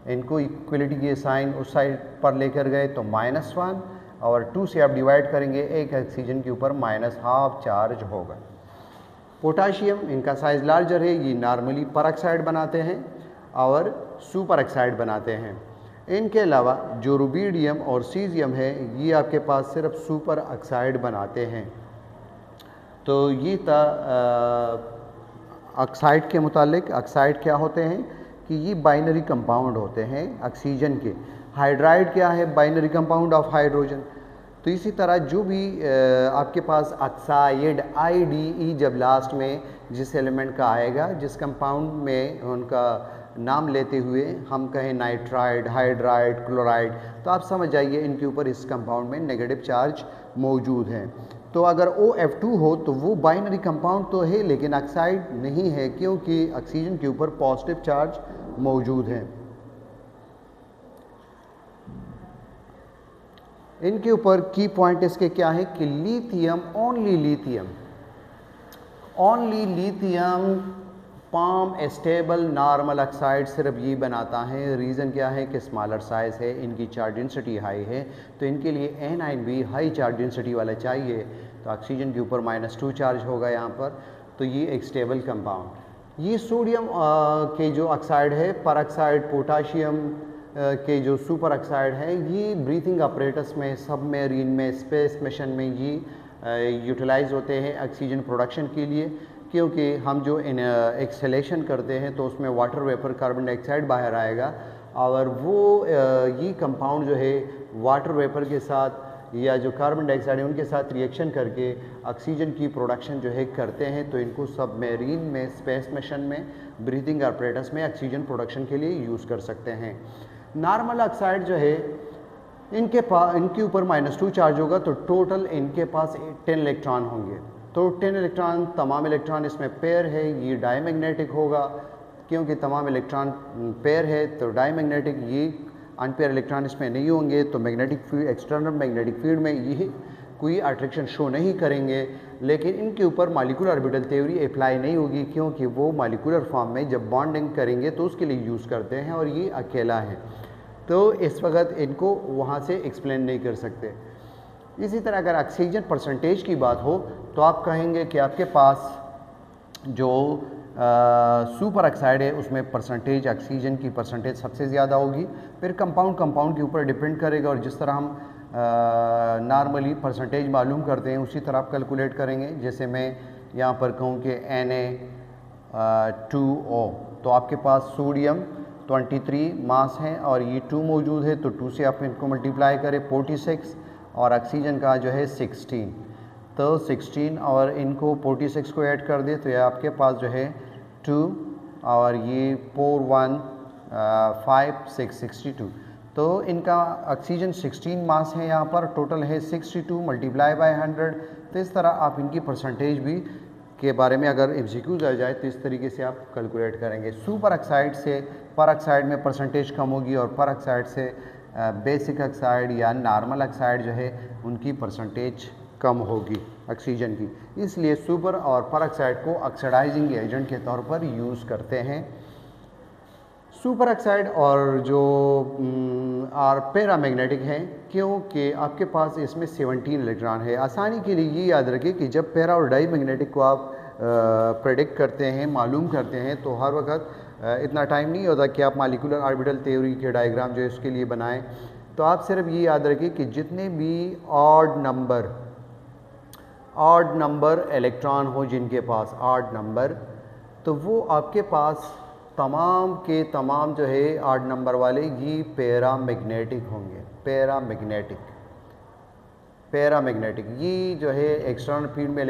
इनको इक्वलिटी के साइन उस साइड पर लेकर गए तो -1, और 2 से आप डिवाइड करेंगे, एक ऑक्सीजन के ऊपर -½ चार्ज होगा। पोटाशियम, इनका साइज़ लार्जर है, ये नॉर्मली परऑक्साइड बनाते हैं और सुपर ऑक्साइड बनाते हैं। इनके अलावा जो रुबिडियम और सीजियम है, ये आपके पास सिर्फ सुपर ऑक्साइड बनाते हैं। तो ये था ऑक्साइड के मुतालिक। ऑक्साइड क्या होते हैं कि ये बाइनरी कंपाउंड होते हैं ऑक्सीजन के। हाइड्राइड क्या है? Binary compound of hydrogen. तो इसी तरह जो भी आपके पास ऑक्साइड IDE जब लास्ट में जिस एलिमेंट का आएगा, जिस कंपाउंड में उनका नाम लेते हुए हम कहें नाइट्राइड, हाइड्राइड, क्लोराइड, तो आप समझ जाइए इनके ऊपर इस कंपाउंड में नेगेटिव चार्ज मौजूद है। तो अगर OF2 हो तो वो बाइनरी कंपाउंड तो है लेकिन ऑक्साइड नहीं है, क्योंकि ऑक्सीजन के ऊपर पॉजिटिव चार्ज मौजूद है। इनके ऊपर की पॉइंट इसके क्या है कि lithium, only lithium palm stable normal oxide सिर्फ ये बनाता है। रीज़न क्या है कि स्मॉलर साइज़ है, इनकी चार्ज डेंसिटी हाई है, तो इनके लिए एनाइन भी हाई चार्ज डेंसिटी वाला चाहिए। तो ऑक्सीजन के ऊपर -2 चार्ज होगा यहाँ पर, तो ये एक स्टेबल कंपाउंड। ये सोडियम के जो ऑक्साइड है, परऑक्साइड, पोटाशियम के जो सुपर ऑक्साइड है, ये ब्रीथिंग अपरेटस में, सबमरीन में, स्पेस मिशन में ये यूटिलाइज होते हैं ऑक्सीजन प्रोडक्शन के लिए, क्योंकि हम जो एक्सहेलेशन करते हैं तो उसमें वाटर वेपर, कार्बन डाइऑक्साइड बाहर आएगा, और वो ये कंपाउंड जो है वाटर वेपर के साथ या जो कार्बन डाइऑक्साइड है उनके साथ रिएक्शन करके ऑक्सीजन की प्रोडक्शन जो है करते हैं। तो इनको सबमरीन में, स्पेस मिशन में, ब्रीथिंग अपरेटस में ऑक्सीजन प्रोडक्शन के लिए यूज़ कर सकते हैं। नॉर्मल ऑक्साइड जो है इनके ऊपर -2 चार्ज होगा, तो टोटल इनके पास 10 इलेक्ट्रॉन होंगे। तो 10 इलेक्ट्रॉन, तमाम इलेक्ट्रॉन इसमें पेयर है, ये डायमैग्नेटिक होगा, क्योंकि तमाम इलेक्ट्रॉन पेयर है तो डायमैग्नेटिक। ये अनपेयर इलेक्ट्रॉन इसमें नहीं होंगे, तो magnetic field, external magnetic field में ये कोई अट्रैक्शन शो नहीं करेंगे। लेकिन इनके ऊपर मॉलिक्यूलर ऑर्बिटल थ्योरी अप्लाई नहीं होगी, क्योंकि वो मॉलिक्यूलर फॉर्म में जब बॉन्डिंग करेंगे तो उसके लिए यूज़ करते हैं, और ये अकेला है, तो इस वक्त इनको वहाँ से एक्सप्लेन नहीं कर सकते। इसी तरह अगर ऑक्सीजन परसेंटेज की बात हो तो आप कहेंगे कि आपके पास जो सुपर ऑक्साइड है उसमें परसेंटेज, ऑक्सीजन की परसेंटेज सबसे ज़्यादा होगी। फिर कंपाउंड के ऊपर डिपेंड करेगा, और जिस तरह हम नॉर्मली परसेंटेज मालूम करते हैं उसी तरह आप कैलकुलेट करेंगे। जैसे मैं यहाँ पर कहूँ कि Na2O, तो आपके पास सोडियम 23 मास है और ये 2 मौजूद है, तो 2 से आप इनको मल्टीप्लाई करें 46, और ऑक्सीजन का जो है 16, तो 16 और इनको 46 को ऐड कर दे तो ये आपके पास जो है 2 और ये 4 1 5 6 62, तो इनका ऑक्सीजन 16 मास है, यहाँ पर टोटल है 62 मल्टीप्लाई बाय 100। तो इस तरह आप इनकी परसेंटेज भी के बारे में अगर एग्जीक्यूट आ जाए तो इस तरीके से आप कैलकुलेट करेंगे। सुपर ऑक्साइड से पर ऑक्साइड में परसेंटेज कम होगी, और पर ऑक्साइड से बेसिक ऑक्साइड या नॉर्मल ऑक्साइड जो है उनकी परसेंटेज कम होगी ऑक्सीजन की। इसलिए सुपर और पर ऑक्साइड को ऑक्सीडाइजिंग एजेंट के तौर पर यूज़ करते हैं। सुपर ऑक्साइड और जो और पैरामैग्नेटिक हैं, क्योंकि आपके पास इसमें 17 इलेक्ट्रॉन है। आसानी के लिए ये याद रखें कि जब पैरा और डाई मैग्नेटिक को आप प्रेडिक्ट करते हैं, मालूम करते हैं, तो हर वक्त इतना टाइम नहीं होता कि आप मॉलिक्यूलर ऑर्बिटल थ्योरी के डायग्राम जो है उसके लिए बनाएं। तो आप सिर्फ ये याद रखें कि जितने भी ऑड नंबर इलेक्ट्रॉन हो, जिनके पास ऑड नंबर, तो वो आपके पास तमाम के तमाम जो है ऑड नंबर वाले ये पैरामैग्नेटिक होंगे। पैरामैग्नेटिक ये जो है एक्सटर्नल फील्ड में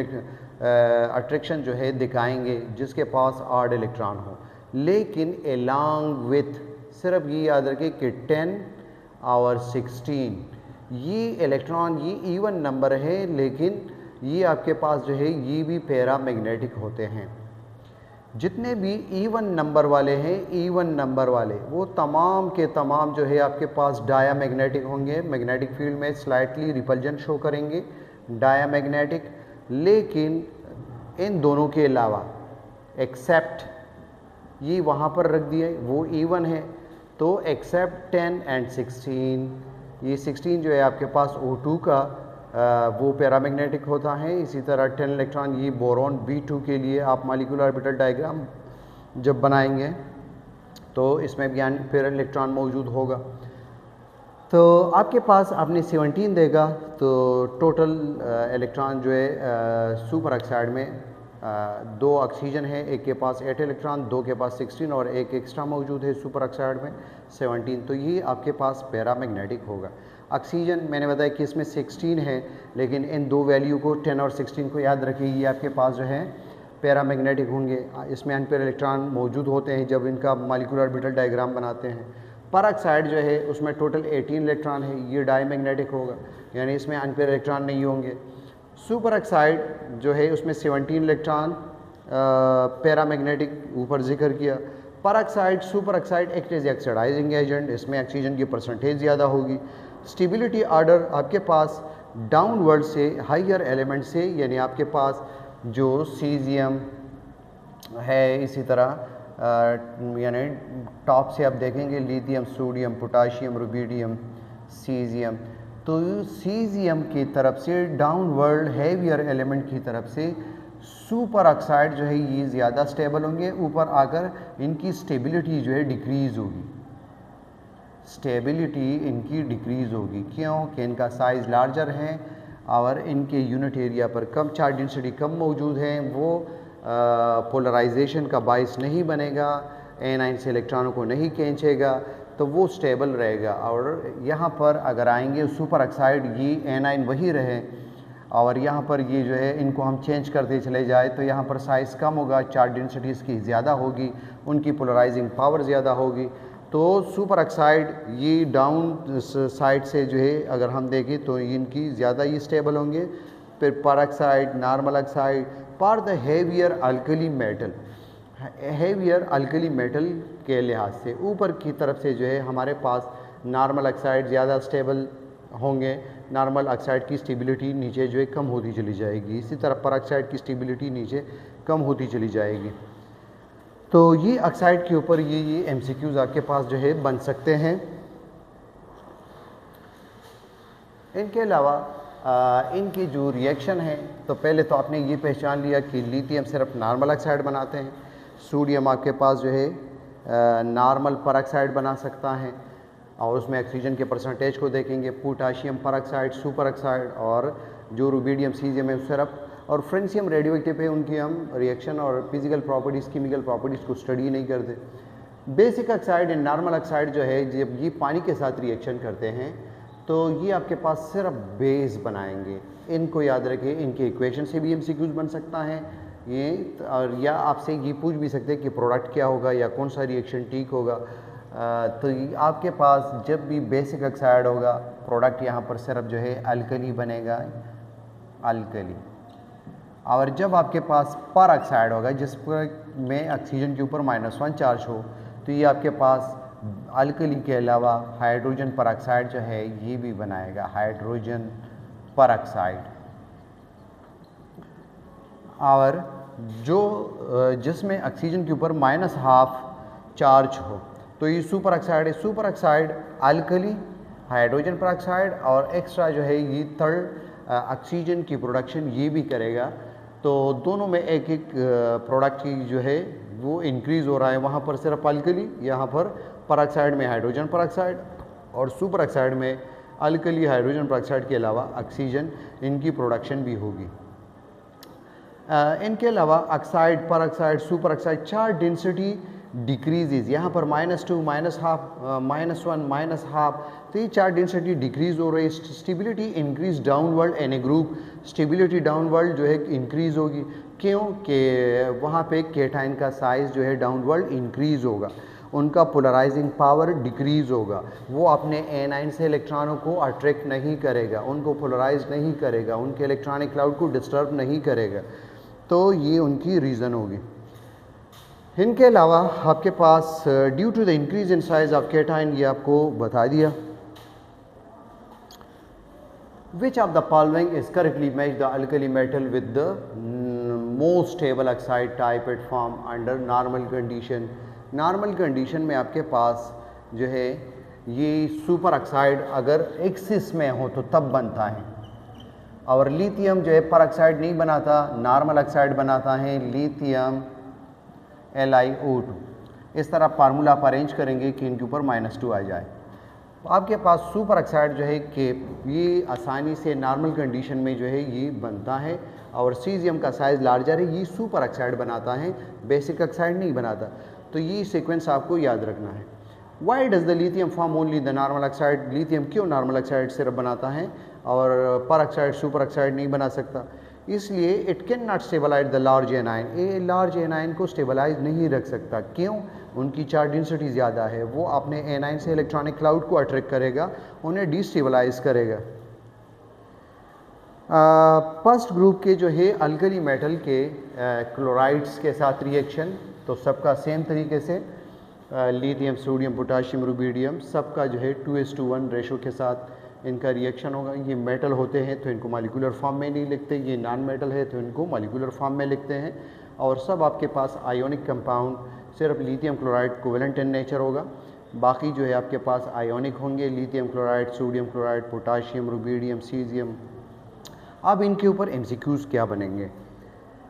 अट्रैक्शन जो है दिखाएंगे जिसके पास ऑड इलेक्ट्रॉन हो। लेकिन अलॉन्ग विथ, सिर्फ ये याद रखें कि 10 और 16 ये इलेक्ट्रॉन ये इवन नंबर है, लेकिन ये आपके पास जो है ये भी पैरामैग्नेटिक होते हैं। जितने भी इवन नंबर वाले हैं, वो तमाम के तमाम जो है आपके पास डायामैग्नेटिक होंगे। मैग्नेटिक फील्ड में स्लाइटली रिपल्जन शो करेंगे, डायामैग्नेटिक। लेकिन इन दोनों के अलावा एक्सेप्ट ये वहाँ पर रख दिया, वो E1 है, तो एक्सेप्ट 10 एंड 16, ये 16 जो है आपके पास O2 का वो पैरामैग्नेटिक होता है। इसी तरह 10 इलेक्ट्रॉन ये बोरॉन B2 के लिए आप मॉलिक्यूलर ऑर्बिटल डायग्राम जब बनाएंगे तो इसमें भी अनपेयर इलेक्ट्रॉन मौजूद होगा। तो आपके पास आपने 17 देगा तो टोटल इलेक्ट्रॉन जो है सुपर ऑक्साइड में 2 ऑक्सीजन है, एक के पास 8 इलेक्ट्रॉन, 2 के पास 16 और एक एक्स्ट्रा मौजूद है सुपर ऑक्साइड में 17, तो ये आपके पास पैरामैग्नेटिक होगा। ऑक्सीजन मैंने बताया कि इसमें 16 है, लेकिन इन 2 वैल्यू को 10 और 16 को याद रखिए, ये आपके पास जो है पैरामैग्नेटिक होंगे। इसमें अनपेयर इलेक्ट्रॉन मौजूद होते हैं जब इनका मॉलिक्यूलर ऑर्बिटल डायग्राम बनाते हैं। पर ऑक्साइड जो है उसमें टोटल 18 इलेक्ट्रॉन है, ये डायमैग्नेटिक होगा, यानी इसमें अनपेयर इलेक्ट्रॉन नहीं होंगे। सुपर ऑक्साइड जो है उसमें 17 इलेक्ट्रॉन पैरामैग्नेटिक ऊपर जिक्र किया। पर oxide super oxide act as oxidising agent, इसमें ऑक्सीजन की परसेंटेज ज़्यादा होगी। स्टेबिलिटी ऑर्डर आपके पास डाउनवर्ड से हायर एलिमेंट से, यानी आपके पास जो सीजियम है, इसी तरह यानी टॉप से आप देखेंगे lithium, sodium, potassium, rubidium, caesium, तो सीजियम की तरफ से डाउनवर्ड हैवियर एलिमेंट की तरफ से सुपर ऑक्साइड जो है ये ज़्यादा स्टेबल होंगे, ऊपर आकर इनकी स्टेबिलिटी जो है डिक्रीज़ होगी, स्टेबिलिटी इनकी डिक्रीज़ होगी। क्यों कि इनका साइज़ लार्जर है और इनके यूनिट एरिया पर कम चार्ज डेंसिटी कम मौजूद है, वो पोलराइजेशन का बाइस नहीं बनेगा, एनाइन से इलेक्ट्रॉनों को नहीं खींचेगा, तो वो स्टेबल रहेगा। और यहाँ पर अगर आएंगे सुपर ऑक्साइड ये एनाइन वही रहे और यहाँ पर ये जो है इनको हम चेंज करते चले जाए तो यहाँ पर साइज़ कम होगा, चार्ज डेंसिटी इसकी ज़्यादा होगी, उनकी पोलराइजिंग पावर ज़्यादा होगी। तो सुपर ऑक्साइड ये डाउन साइड से जो है अगर हम देखें तो इनकी ज़्यादा ही स्टेबल होंगे। फिर पर ऑक्साइड, नॉर्मल ऑक्साइड, पर the heavier alkali metal, heavier alkali metal के लिहाज से ऊपर की तरफ से जो है हमारे पास नॉर्मल ऑक्साइड ज़्यादा स्टेबल होंगे, नॉर्मल ऑक्साइड की स्टेबिलिटी नीचे जो है कम होती चली जाएगी, इसी तरह पर ऑक्साइड की स्टेबिलिटी नीचे कम होती चली जाएगी। तो ये ऑक्साइड के ऊपर ये एमसीक्यूज़ आपके पास जो है बन सकते हैं। इनके अलावा इनकी जो रिएक्शन है, तो पहले तो आपने ये पहचान लिया कि लिथियम सिर्फ नॉर्मल ऑक्साइड बनाते हैं, सोडियम आपके पास जो है नॉर्मल पर ऑक्साइड बना सकता है और उसमें ऑक्सीजन के परसेंटेज को देखेंगे, पोटाशियम पर ऑक्साइड, सुपर ऑक्साइड, और जो रुबिडियम, सीजियम है सिर्फ, और फ्रेंशियम रेडियो एक्टिव है, उनकी हम रिएक्शन और फिजिकल प्रॉपर्टीज़, केमिकल प्रॉपर्टीज़ को स्टडी नहीं करते। Basic oxide and normal oxide जो है जब ये पानी के साथ रिएक्शन करते हैं तो ये आपके पास सिर्फ बेस बनाएंगे। इनको याद रखिए, इनके इक्वेशन से भी एमसीक्यूज बन सकता है ये, और या आपसे ये पूछ भी सकते हैं कि प्रोडक्ट क्या होगा या कौन सा रिएक्शन ठीक होगा। तो आपके पास जब भी बेसिक ऑक्साइड होगा प्रोडक्ट यहाँ पर सिर्फ जो है अल्कली बनेगा, अल्कली। और जब आपके पास पर ऑक्साइड होगा जिस पर में ऑक्सीजन के ऊपर -1 चार्ज हो, तो ये आपके पास अल्कली के अलावा हाइड्रोजन पर ऑक्साइड जो है ये भी बनाएगा, हाइड्रोजन पर ऑक्साइड। और जो जिसमें ऑक्सीजन के ऊपर -1/2 चार्ज हो, तो ये सुपर ऑक्साइड है। सुपर ऑक्साइड अल्कली, हाइड्रोजन पर ऑक्साइड और एक्स्ट्रा जो है ये थर्ड ऑक्सीजन की प्रोडक्शन ये भी करेगा। तो दोनों में एक एक प्रोडक्ट की जो है वो इंक्रीज़ हो रहा है, वहाँ पर सिर्फ अल्कली, यहाँ पर ऑक्साइड में हाइड्रोजन पर ऑक्साइड और सुपर ऑक्साइड में अल्कली, हाइड्रोजन पर ऑक्साइड के अलावा ऑक्सीजन, इनकी प्रोडक्शन भी होगी। इनके अलावा ऑक्साइड, पर oxide, super oxide, charge density decreases, यहाँ पर -2, -1/2, -1/2, तो ये चार्ज डेंसिटी डिक्रीज हो रही है। Stability increase downward in a group, stability downward जो है इंक्रीज होगी, क्योंकि वहाँ पे केटाइन का साइज़ जो है डाउनवर्ड इंक्रीज होगा, उनका पोलराइजिंग पावर डिक्रीज होगा, वो अपने एनाइन से इलेक्ट्रॉनों को अट्रैक्ट नहीं करेगा, उनको पोलराइज नहीं करेगा, उनके इलेक्ट्रॉनिक क्लाउड को डिस्टर्ब नहीं करेगा। तो ये उनकी रीज़न होगी। इनके अलावा आपके पास due to the increase in size of cation, ये आपको बता दिया। Which of the following is correctly match the alkali metal with the most stable oxide type it form under normal condition. Normal condition में आपके पास जो है ये सुपर ऑक्साइड अगर एक्सिस में हो तो तब बनता है, और लिथियम जो है पर ऑक्साइड नहीं बनाता, नॉर्मल ऑक्साइड बनाता है, लिथियम LiO2। इस तरह फार्मूला आप अरेंज करेंगे कि इनके ऊपर -2 आ जाए। तो आपके पास सुपर ऑक्साइड जो है कि ये आसानी से नॉर्मल कंडीशन में जो है ये बनता है, और सीजियम का साइज़ लार्जर है, ये सुपर ऑक्साइड बनाता है, बेसिक ऑक्साइड नहीं बनाता। तो ये सीक्वेंस आपको याद रखना है। Y does the lithium form only the normal oxide? Lithium क्यों नॉर्मल ऑक्साइड सिर्फ बनाता है और पर ऑक्साइड सुपर ऑक्साइड नहीं बना सकता? इसलिए it can not stabilise the large anion. ये लार्ज एनाइन को स्टेबलाइज नहीं रख सकता। क्यों? उनकी चार्ज डेंसिटी ज़्यादा है, वो अपने एनाइन से इलेक्ट्रॉनिक क्लाउड को अट्रैक्ट करेगा, उन्हें डिस्टेबलाइज करेगा। फर्स्ट ग्रुप के जो है अल्कली मेटल के क्लोराइड्स के साथ रिएक्शन, तो सबका सेम तरीके से लिथियम, सोडियम, पोटाशियम, रुबिडियम सबका जो है 2:1 रेशो के साथ इनका रिएक्शन होगा। ये मेटल होते हैं तो इनको मॉलिक्यूलर फॉर्म में नहीं लिखते, ये नॉन मेटल है तो इनको मॉलिक्यूलर फॉर्म में लिखते हैं। और सब आपके पास आयोनिक कंपाउंड, सिर्फ lithium chloride covalent in nature होगा, बाकी जो है आपके पास आयोनिक होंगे, lithium chloride, sodium chloride, potassium, rubidium, caesium. अब इनके ऊपर MCQs क्या बनेंगे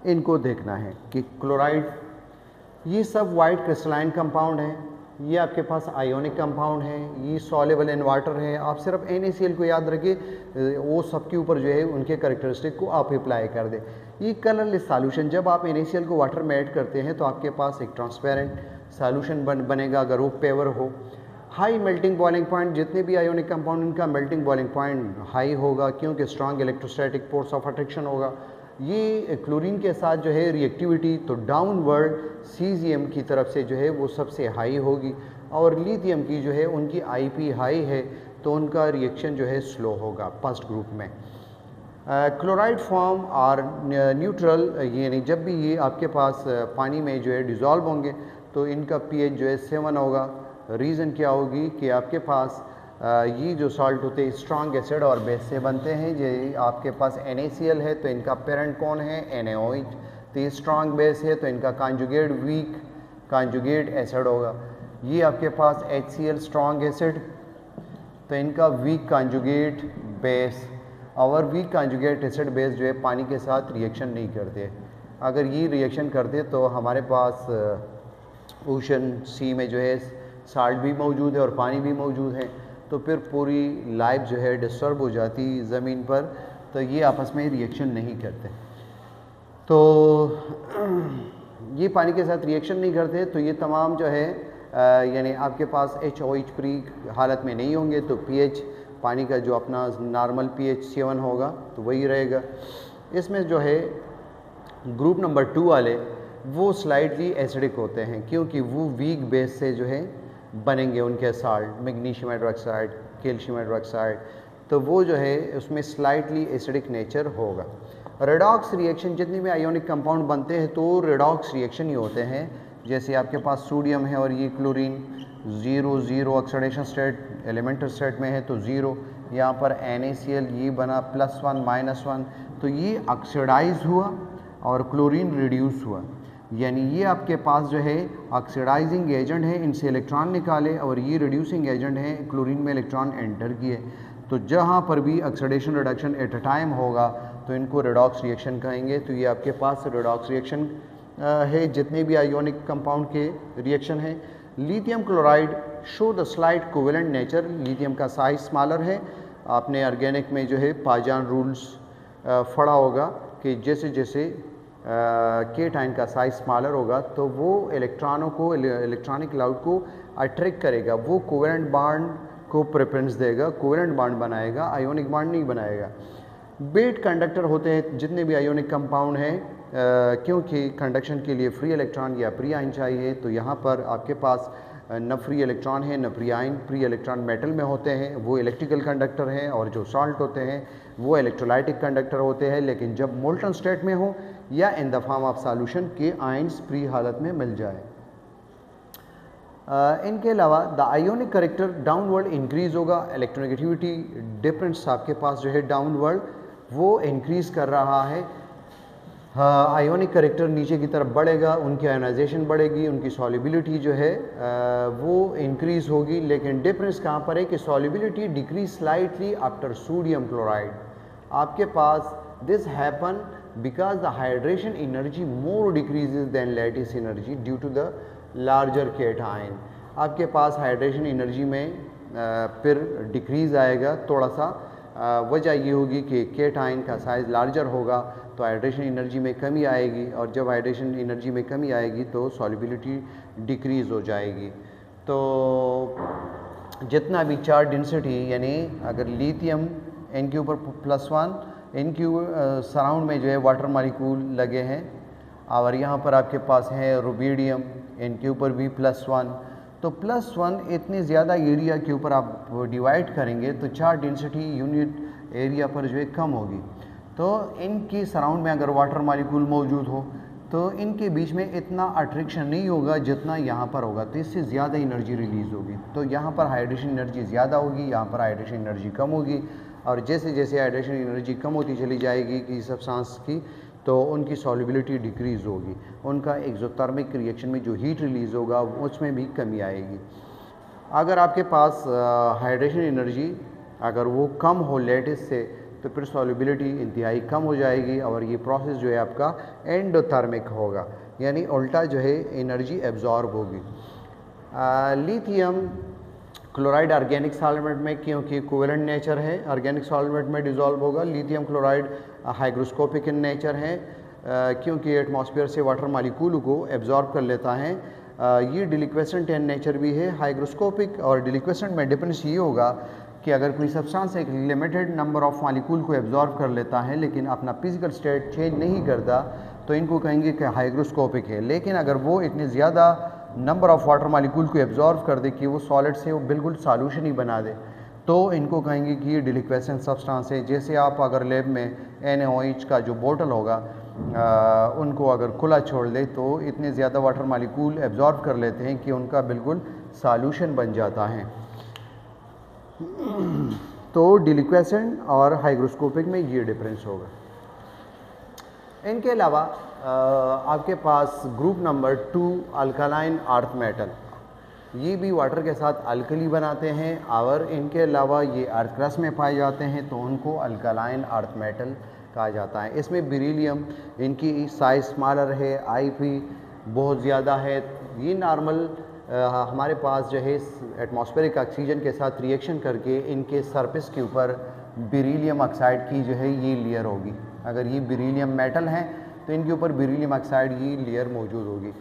इनको देखना है कि क्लोराइड ये सब वाइट क्रिस्टलाइन कंपाउंड है, ये आपके पास आयोनिक कंपाउंड है, ये सॉल्युबल इन वाटर है। आप सिर्फ NaCl को याद रखिए, वो सबके ऊपर जो है उनके कैरेक्टरिस्टिक को आप अप्लाई कर दें। ये कलरलेस सॉल्यूशन, जब आप NaCl को वाटर में ऐड करते हैं तो आपके पास एक ट्रांसपेरेंट सॉल्यूशन बनेगा अगर वो पेवर हो। हाई मेल्टिंग बॉइलिंग पॉइंट, जितने भी आयोनिक कंपाउंड इनका मेल्टिंग बॉइलिंग पॉइंट हाई होगा क्योंकि strong electrostatic force of attraction होगा। ये क्लोरीन के साथ जो है रिएक्टिविटी तो डाउनवर्ड सीजियम की तरफ से जो है वो सबसे हाई होगी, और लिथियम की जो है उनकी IP हाई है तो उनका रिएक्शन जो है स्लो होगा फर्स्ट ग्रुप में। क्लोराइड फॉर्म और न्यूट्रल, यानी जब भी ये आपके पास पानी में जो है डिज़ोल्व होंगे तो इनका pH जो है 7 होगा। रीज़न क्या होगी कि आपके पास ये जो सॉल्ट होते हैं स्ट्रॉन्ग एसिड और बेस से बनते हैं। ये आपके पास NaCl है तो इनका पेरेंट कौन है? NaOH। तो ये स्ट्रॉन्ग बेस है तो इनका कॉन्जुगेट वीक कॉन्जुगेट एसिड होगा। ये आपके पास HCl स्ट्रॉन्ग एसिड तो इनका वीक कॉन्जुगेट बेस, और वीक कॉन्जुगेट एसिड बेस जो है पानी के साथ रिएक्शन नहीं करते। अगर ये रिएक्शन करते तो हमारे पास ओशन सी में जो है साल्ट भी मौजूद है और पानी भी मौजूद है, तो फिर पूरी लाइफ जो है डिस्टर्ब हो जाती ज़मीन पर, तो ये आपस में रिएक्शन नहीं करते। तो ये पानी के साथ रिएक्शन नहीं करते तो ये तमाम जो है यानी आपके पास HOH फ्री हालत में नहीं होंगे, तो pH पानी का जो अपना नॉर्मल pH 7 होगा तो वही रहेगा। इसमें जो है ग्रुप नंबर 2 वाले वो स्लाइटली एसिडिक होते हैं क्योंकि वो वीक बेस से जो है बनेंगे उनके salt, magnesium hydroxide, calcium hydroxide, तो वो जो है उसमें स्लाइटली एसिडिक नेचर होगा। रेडॉक्स रिएक्शन, जितने भी आयोनिक कंपाउंड बनते हैं तो रेडॉक्स रिएक्शन ही होते हैं। जैसे आपके पास सोडियम है और ये chlorine 0 oxidation state elemental state में है तो 0, यहाँ पर NaCl ये बना +1 -1, तो ये ऑक्सीडाइज हुआ और क्लोरीन रिड्यूस हुआ, यानी ये आपके पास जो है ऑक्सीडाइजिंग एजेंट है, इनसे इलेक्ट्रॉन निकाले, और ये रिड्यूसिंग एजेंट है, क्लोरीन में इलेक्ट्रॉन एंटर किए। तो जहाँ पर भी oxidation reduction at a time होगा तो इनको रेडॉक्स रिएक्शन कहेंगे। तो ये आपके पास रेडॉक्स रिएक्शन है जितने भी आयोनिक कंपाउंड के रिएक्शन हैं। Lithium chloride show the slight covalent nature, lithium का साइज स्मॉलर है। आपने ऑर्गेनिक में जो है पाजान रूल्स पढ़ा होगा कि जैसे जैसे केटाइन का साइज स्मॉलर होगा तो वो इलेक्ट्रॉनों को, इलेक्ट्रॉनिक क्लाउड को अट्रैक्ट करेगा, वो कोवेलेंट बॉन्ड को प्रेफरेंस देगा, कोवेलेंट बॉन्ड बनाएगा, आयोनिक बॉन्ड नहीं बनाएगा। बेट कंडक्टर होते हैं जितने भी आयोनिक कंपाउंड हैं, क्योंकि कंडक्शन के लिए फ्री इलेक्ट्रॉन या फ्री आयन चाहिए, तो यहाँ पर आपके पास न फ्री इलेक्ट्रॉन है न free ion. Free electron metal में होते हैं, वो इलेक्ट्रिकल कंडक्टर हैं, और जो सॉल्ट होते हैं वो इलेक्ट्रोलाइटिक कंडक्टर होते हैं। लेकिन जब मोल्टन स्टेट में हो या in the form of solution के आयन्स फ्री हालत में मिल जाए। इनके अलावा the ionic character downward increase होगा, इलेक्ट्रोनेगेटिविटी डिफरेंस आपके पास जो है डाउनवर्ड वो इंक्रीज कर रहा है। हाँ, आयोनिक करेक्टर नीचे की तरफ बढ़ेगा, उनकी आयोनाइजेशन बढ़ेगी, उनकी सॉल्युबिलिटी जो है वो इंक्रीज़ होगी। लेकिन डिफरेंस कहाँ पर है कि solubility decrease slightly after sodium chloride. आपके पास this happen because the hydration energy more decreases than lattice energy due to the larger cation. आपके पास हाइड्रेशन एनर्जी में फिर डिक्रीज़ आएगा थोड़ा सा। वजह ये होगी कि केटाइन का साइज़ लार्जर होगा तो हाइड्रेशन एनर्जी में कमी आएगी, और जब हाइड्रेशन एनर्जी में कमी आएगी तो सॉल्युबिलिटी डिक्रीज़ हो जाएगी। तो जितना भी चार्ज डेंसिटी, यानी अगर लिथियम इनके ऊपर +1, इनके सराउंड में जो है वाटर मॉलिक्यूल लगे हैं, और यहाँ पर आपके पास है रुबिडियम, इनके ऊपर भी +1, तो +1 इतने ज़्यादा एरिया के ऊपर आप डिवाइड करेंगे तो चार्ज डेंसिटी यूनिट एरिया पर जो है कम होगी। तो इनकी सराउंड में अगर वाटर मॉलिक्यूल मौजूद हो तो इनके बीच में इतना अट्रैक्शन नहीं होगा जितना यहाँ पर होगा, तो इससे ज़्यादा एनर्जी रिलीज़ होगी। तो यहाँ पर हाइड्रेशन एनर्जी ज़्यादा होगी, यहाँ पर हाइड्रेशन एनर्जी कम होगी। और जैसे जैसे हाइड्रेशन एनर्जी कम होती चली जाएगी कि सब्सटेंस की, तो उनकी सॉल्युबिलिटी डिक्रीज़ होगी, उनका एक्सोथर्मिक रिएक्शन में जो हीट रिलीज़ होगा उसमें भी कमी आएगी। अगर आपके पास हाइड्रेशन एनर्जी अगर वो कम हो लैटिस से, तो फिर सॉल्युबिलिटी इंतहाई कम हो जाएगी और ये प्रोसेस जो है आपका एंडोथर्मिक होगा, यानी उल्टा जो है एनर्जी एब्जॉर्ब होगी। लिथियम क्लोराइड ऑर्गेनिक सॉल्वेंट में, क्योंकि कोवेलेंट नेचर है, ऑर्गेनिक सॉल्वेंट में डिज़ोल्व होगा। Lithium chloride hygroscopic in nature है, क्योंकि एटमॉस्फेयर से वाटर मॉलिक्यूल को एब्जॉर्ब कर लेता है। ये डिलिक्वेसेंट इन नेचर भी है। हाइग्रोस्कोपिक और डिलिक्वेसेंट में डिफरेंस ये होगा कि अगर कोई सब्सटेंस एक लिमिटेड नंबर ऑफ मॉलिक्यूल को एब्जॉर्ब कर लेता है लेकिन अपना फिजिकल स्टेट चेंज नहीं करता, तो इनको कहेंगे कि हाइग्रोस्कोपिक है। लेकिन अगर वो इतने ज़्यादा नंबर ऑफ वाटर मॉलिक्यूल को एब्जॉर्ब कर दे कि वो सॉलिड से वो बिल्कुल सॉल्यूशन ही बना दे, तो इनको कहेंगे कि ये डिलिक्वेसेंट सब्सटेंस है। जैसे आप अगर लैब में NaOH का जो बोतल होगा उनको अगर खुला छोड़ दे तो इतने ज़्यादा वाटर मॉलिक्यूल एब्जॉर्ब कर लेते हैं कि उनका बिल्कुल सॉल्यूशन बन जाता है। तो डिलिक्वेसेंट और हाइग्रोस्कोपिक में ये डिफरेंस होगा। इनके अलावा आपके पास group number 2 alkaline earth metal, ये भी वाटर के साथ अल्कली बनाते हैं और इनके अलावा ये अर्थ क्रस्ट में पाए जाते हैं, तो उनको अल्कलाइन अर्थ मेटल कहा जाता है। इसमें बेरिलियम, इनकी साइज स्मॉलर है, IP बहुत ज़्यादा है। ये नॉर्मल हमारे पास जो है एटमॉस्फेरिक ऑक्सीजन के साथ रिएक्शन करके इनके सरफेस के ऊपर बेरिलियम ऑक्साइड की जो है ये लेयर होगी। अगर ये बेरिलियम मेटल है तो इनके ऊपर बेरिलियम ऑक्साइड ये लेयर मौजूद होगी।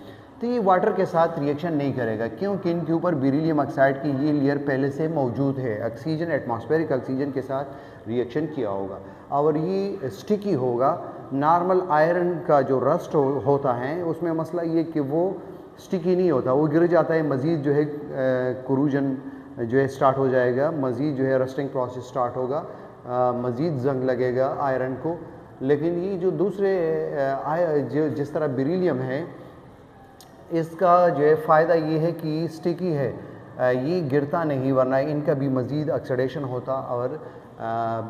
तो ये वाटर के साथ रिएक्शन नहीं करेगा क्योंकि इनके ऊपर बेरिलियम ऑक्साइड की ये लेयर पहले से मौजूद है। ऑक्सीजन, एटमॉस्फेरिक ऑक्सीजन के साथ रिएक्शन किया होगा और ये स्टिकी होगा। नॉर्मल आयरन का जो रस्ट होता है उसमें मसला ये कि वो स्टिकी नहीं होता, वो गिर जाता है, मज़ीद जो है कोरूजन जो है स्टार्ट हो जाएगा, मज़ीद जो है रस्टिंग प्रोसेस स्टार्ट होगा, मज़ीद जंग लगेगा आयरन को। लेकिन ये जो दूसरे जो जिस तरह बेरिलियम है, इसका जो है फ़ायदा ये है कि स्टिकी है, ये गिरता नहीं, वरना इनका भी मज़ीद ऑक्सीडेशन होता और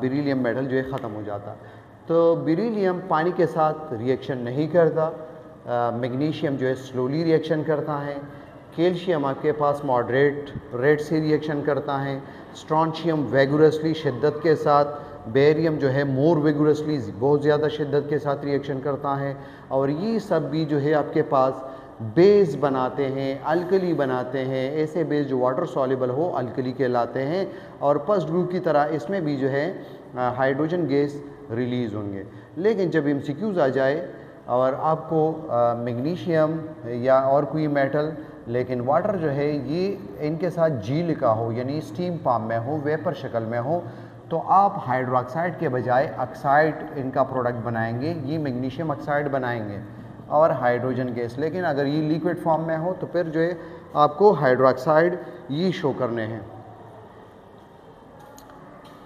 बेरिलियम मेटल जो है ख़त्म हो जाता। तो बेरिलियम पानी के साथ रिएक्शन नहीं करता। मैग्नीशियम जो है स्लोली रिएक्शन करता है। कैल्शियम आपके पास मॉडरेट रेट से रिएक्शन करता है। स्ट्रॉन्शियम वेगुरसली शिद्दत के साथ। बेरियम जो है मोर वेगुरसली बहुत ज़्यादा शिद्दत के साथ रिएक्शन करता है। और ये सब भी जो है आपके पास बेस बनाते हैं, अल्कली बनाते हैं। ऐसे बेस जो वाटर सॉल्युबल हो अल्कली कहलाते हैं। और फर्स्ट ग्रुप की तरह इसमें भी जो है हाइड्रोजन गैस रिलीज़ होंगे। लेकिन जब MCQs आ जाए और आपको मैग्नीशियम या और कोई मेटल, लेकिन वाटर जो है ये इनके साथ G लिखा हो, यानी स्टीम फॉर्म में हो, वेपर शक्ल में हो, तो आप हाइड्रोक्साइड के बजाय ऑक्साइड इनका प्रोडक्ट बनाएंगे, ये मैग्नीशियम ऑक्साइड बनाएंगे और हाइड्रोजन गैस। लेकिन अगर ये लिक्विड फॉर्म में हो तो फिर जो है आपको हाइड्रोक्साइड ये शो करने हैं।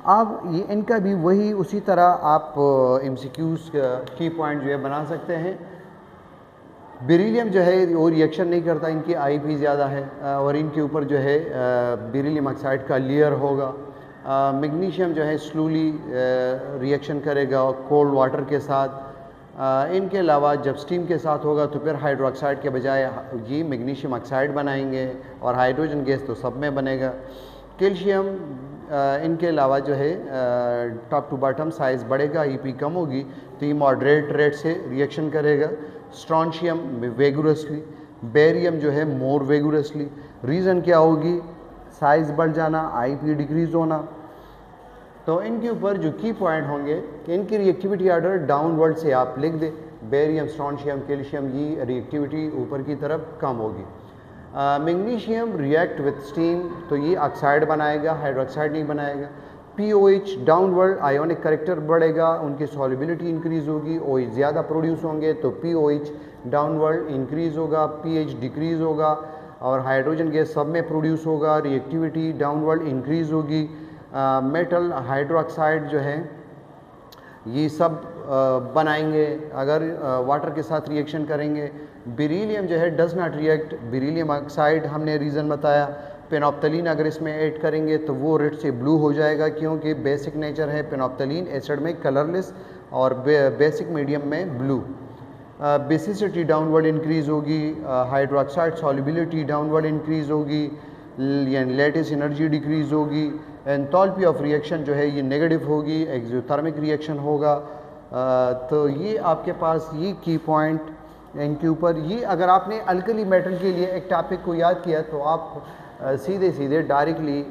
अब ये इनका भी वही उसी तरह आप MCQs की पॉइंट जो है बना सकते हैं। बेरिलियम जो है वो रिएक्शन नहीं करता, इनकी IP ज़्यादा है और इनके ऊपर जो है बेरिलियम ऑक्साइड का लेयर होगा। मैग्नीशियम जो है स्लोली रिएक्शन करेगा कोल्ड वाटर के साथ। इनके अलावा जब स्टीम के साथ होगा तो फिर हाइड्रोक्साइड के बजाय ये मैग्नीशियम ऑक्साइड बनाएंगे और हाइड्रोजन गैस तो सब में बनेगा। कैल्शियम इनके अलावा जो है टॉप टू बॉटम साइज़ बढ़ेगा, ईपी कम होगी तो ये मॉडरेट रेट से रिएक्शन करेगा। स्ट्रॉन्शियम वेगुरसली, बेरियम जो है मोर वेगुरसली। रीज़न क्या होगी? साइज़ बढ़ जाना, आईपी डिक्रीज़ होना। तो इनके ऊपर जो की पॉइंट होंगे कि इनकी रिएक्टिविटी ऑर्डर डाउनवर्ड से आप लिख दें, बेरियम, स्ट्रॉन्शियम, कैल्शियम, ये रिएक्टिविटी ऊपर की तरफ कम होगी। मैग्नीशियम रिएक्ट विथ स्टीम तो ये ऑक्साइड बनाएगा, हाइड्रोक्साइड नहीं बनाएगा। POH डाउनवर्ड आयोनिक करेक्टर बढ़ेगा, उनकी सॉल्युबिलिटी इंक्रीज़ होगी, OH ज़्यादा प्रोड्यूस होंगे तो POH डाउनवर्ड इंक्रीज़ होगा, pH डिक्रीज़ होगा और हाइड्रोजन गैस सब में प्रोड्यूस होगा, रिएक्टिविटी डाउनवर्ड इंक्रीज़ होगी। मेटल हाइड्रोक्साइड जो है ये सब बनाएंगे अगर वाटर के साथ रिएक्शन करेंगे। बेरिलियम जो है does not react, beryllium oxide हमने रीज़न बताया। पेनॉप्थलीन अगर इसमें ऐड करेंगे तो वो रेड से ब्लू हो जाएगा क्योंकि बेसिक नेचर है पेनॉप्थलीन एसिड में कलरलेस और बेसिक मीडियम में ब्लू। बेसिसिटी डाउनवर्ड इंक्रीज़ होगी, हाइड्रोक्साइड सॉल्युबिलिटी डाउनवर्ड इंक्रीज़ होगी, यानी लेटिस एनर्जी डिक्रीज़ होगी। एंथैल्पी ऑफ रिएक्शन जो है ये नेगेटिव होगी, एक्सोथर्मिक रिएक्शन होगा। तो ये आपके पास ये की पॉइंट इनके ऊपर। ये अगर आपने अल्कली मेटल के लिए एक टॉपिक को याद किया तो आप सीधे सीधे डायरेक्टली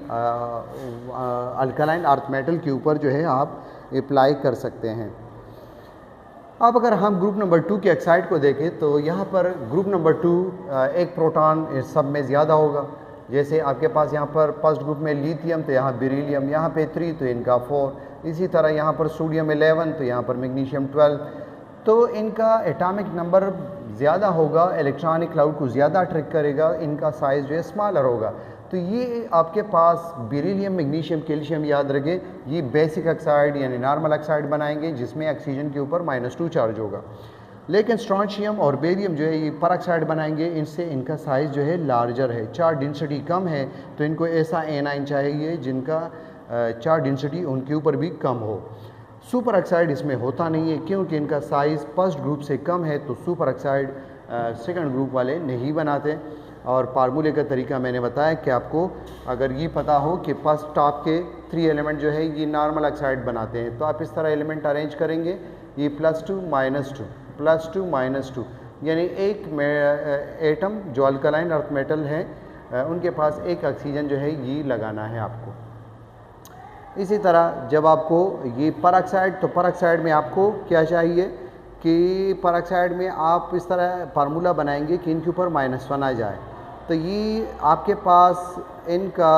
अल्कलाइन अर्थ मेटल के ऊपर जो है आप अप्लाई कर सकते हैं। अब अगर हम ग्रुप नंबर 2 के ऑक्साइड को देखें तो यहाँ पर ग्रुप नंबर 2 एक प्रोटॉन सब में ज़्यादा होगा। जैसे आपके पास यहाँ पर फर्स्ट ग्रुप में लिथियम तो यहाँ बेरिलियम, यहाँ पे 3 तो इनका 4। इसी तरह यहाँ पर सोडियम 11 तो यहाँ पर मैग्नीशियम 12। तो इनका एटॉमिक नंबर ज़्यादा होगा, इलेक्ट्रॉनिक क्लाउड को ज़्यादा अट्रैक्ट करेगा, इनका साइज़ जो है स्मॉलर होगा। तो ये आपके पास बेरिलियम, मैग्नीशियम, कैल्शियम याद रखें, ये बेसिक ऑक्साइड यानी नॉर्मल ऑक्साइड बनाएंगे जिसमें ऑक्सीजन के ऊपर -2 चार्ज होगा। लेकिन स्ट्रॉन्शियम और बेरियम जो है ये परऑक्साइड बनाएंगे, इनसे इनका साइज़ जो है लार्जर है, चार्ज डेंसिटी कम है तो इनको ऐसा एनाइन चाहिए जिनका चार्ज डेंसिटी उनके ऊपर भी कम हो। सुपर ऑक्साइड इसमें होता नहीं है क्योंकि इनका साइज़ फर्स्ट ग्रुप से कम है तो सुपर ऑक्साइड सेकंड ग्रुप वाले नहीं बनाते। और फार्मूले का तरीका मैंने बताया कि आपको अगर ये पता हो कि फर्स्ट टॉप के 3 एलिमेंट जो है ये नॉर्मल ऑक्साइड बनाते हैं तो आप इस तरह एलिमेंट अरेंज करेंगे, ये +2 -2 +2 -2 यानी एक एटम जो अल्कलाइन अर्थ मेटल है उनके पास एक ऑक्सीजन जो है ये लगाना है आपको। इसी तरह जब आपको ये परऑक्साइड, तो परऑक्साइड में आपको क्या चाहिए कि परऑक्साइड में आप इस तरह फार्मूला बनाएंगे कि इनके ऊपर -1 आ जाए। तो ये आपके पास इनका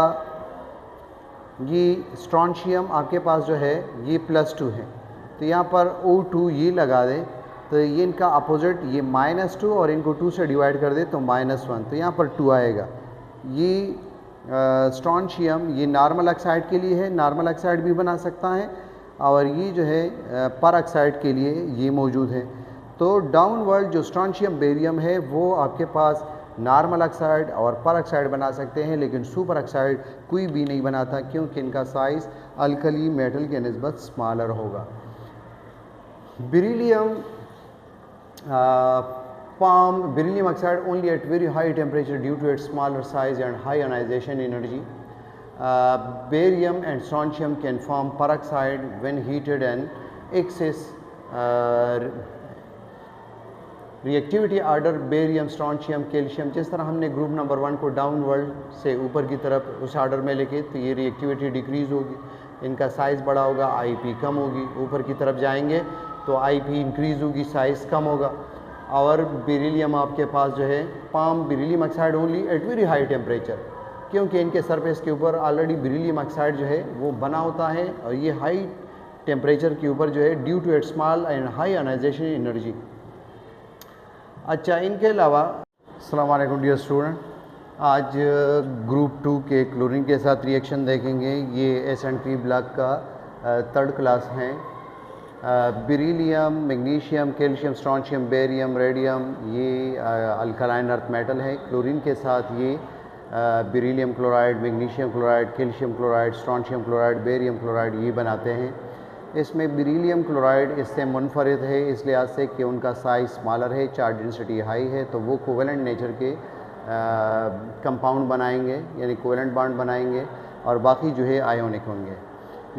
ये स्ट्रॉन्शियम आपके पास जो है ये +2 है तो यहाँ पर O2 ये लगा दें तो ये इनका अपोजिट ये -2 और इनको 2 से डिवाइड कर दे तो -1 तो यहाँ पर 2 आएगा। ये स्ट्रॉन्शियम ये नॉर्मल ऑक्साइड के लिए है, नॉर्मल ऑक्साइड भी बना सकता है और ये जो है परऑक्साइड के लिए ये मौजूद है। तो डाउनवर्ड जो स्ट्रॉन्शियम बेरियम है वो आपके पास नॉर्मल ऑक्साइड और परऑक्साइड बना सकते हैं लेकिन सुपर ऑक्साइड कोई भी नहीं बनाता क्योंकि इनका साइज़ अल्कली मेटल के निस्बत स्मॉलर होगा। Beryllium beryllium oxide only at very high temperature due to its smaller size and high ionization energy. Barium and strontium can form peroxide when heated and excess reactivity order barium, strontium, calcium, जिस तरह हमने group number 1 को downward से ऊपर की तरफ उस order में लेके तो ये रिएक्टिविटी डिक्रीज़ होगी, इनका साइज़ बड़ा होगा, आईपी कम होगी। ऊपर की तरफ जाएंगे तो आईपी इंक्रीज़ होगी, साइज़ कम होगा। और बेरिलियम आपके पास जो है पाम beryllium oxide only at very high temperature क्योंकि इनके सरफेस के ऊपर ऑलरेडी बेरिलियम ऑक्साइड जो है वो बना होता है और ये हाई टेम्परेचर के ऊपर जो है due to its small and high ionisation energy. अच्छा, इनके अलावा अस्सलाम वालेकुम डियर स्टूडेंट, आज ग्रुप 2 के क्लोरीन के साथ रिएक्शन देखेंगे। ये SN3 ब्लॉक का 3rd क्लास हैं। Beryllium, magnesium, calcium, strontium, barium, radium ये अल्कलाइन अर्थ मेटल है। क्लोरीन के साथ ये beryllium chloride, magnesium chloride, calcium chloride, strontium chloride, barium chloride ये बनाते हैं। इसमें बेरिलियम क्लोराइड इससे मुनफरिद है इस लिहाज से कि उनका साइज़ स्मॉलर है, चार्ज डेंसिटी हाई है, तो वो कोवेलेंट नेचर के कंपाउंड बनाएंगे, यानी कोवेलेंट बॉन्ड बनाएंगे, और बाकी जो है आयोनिक होंगे।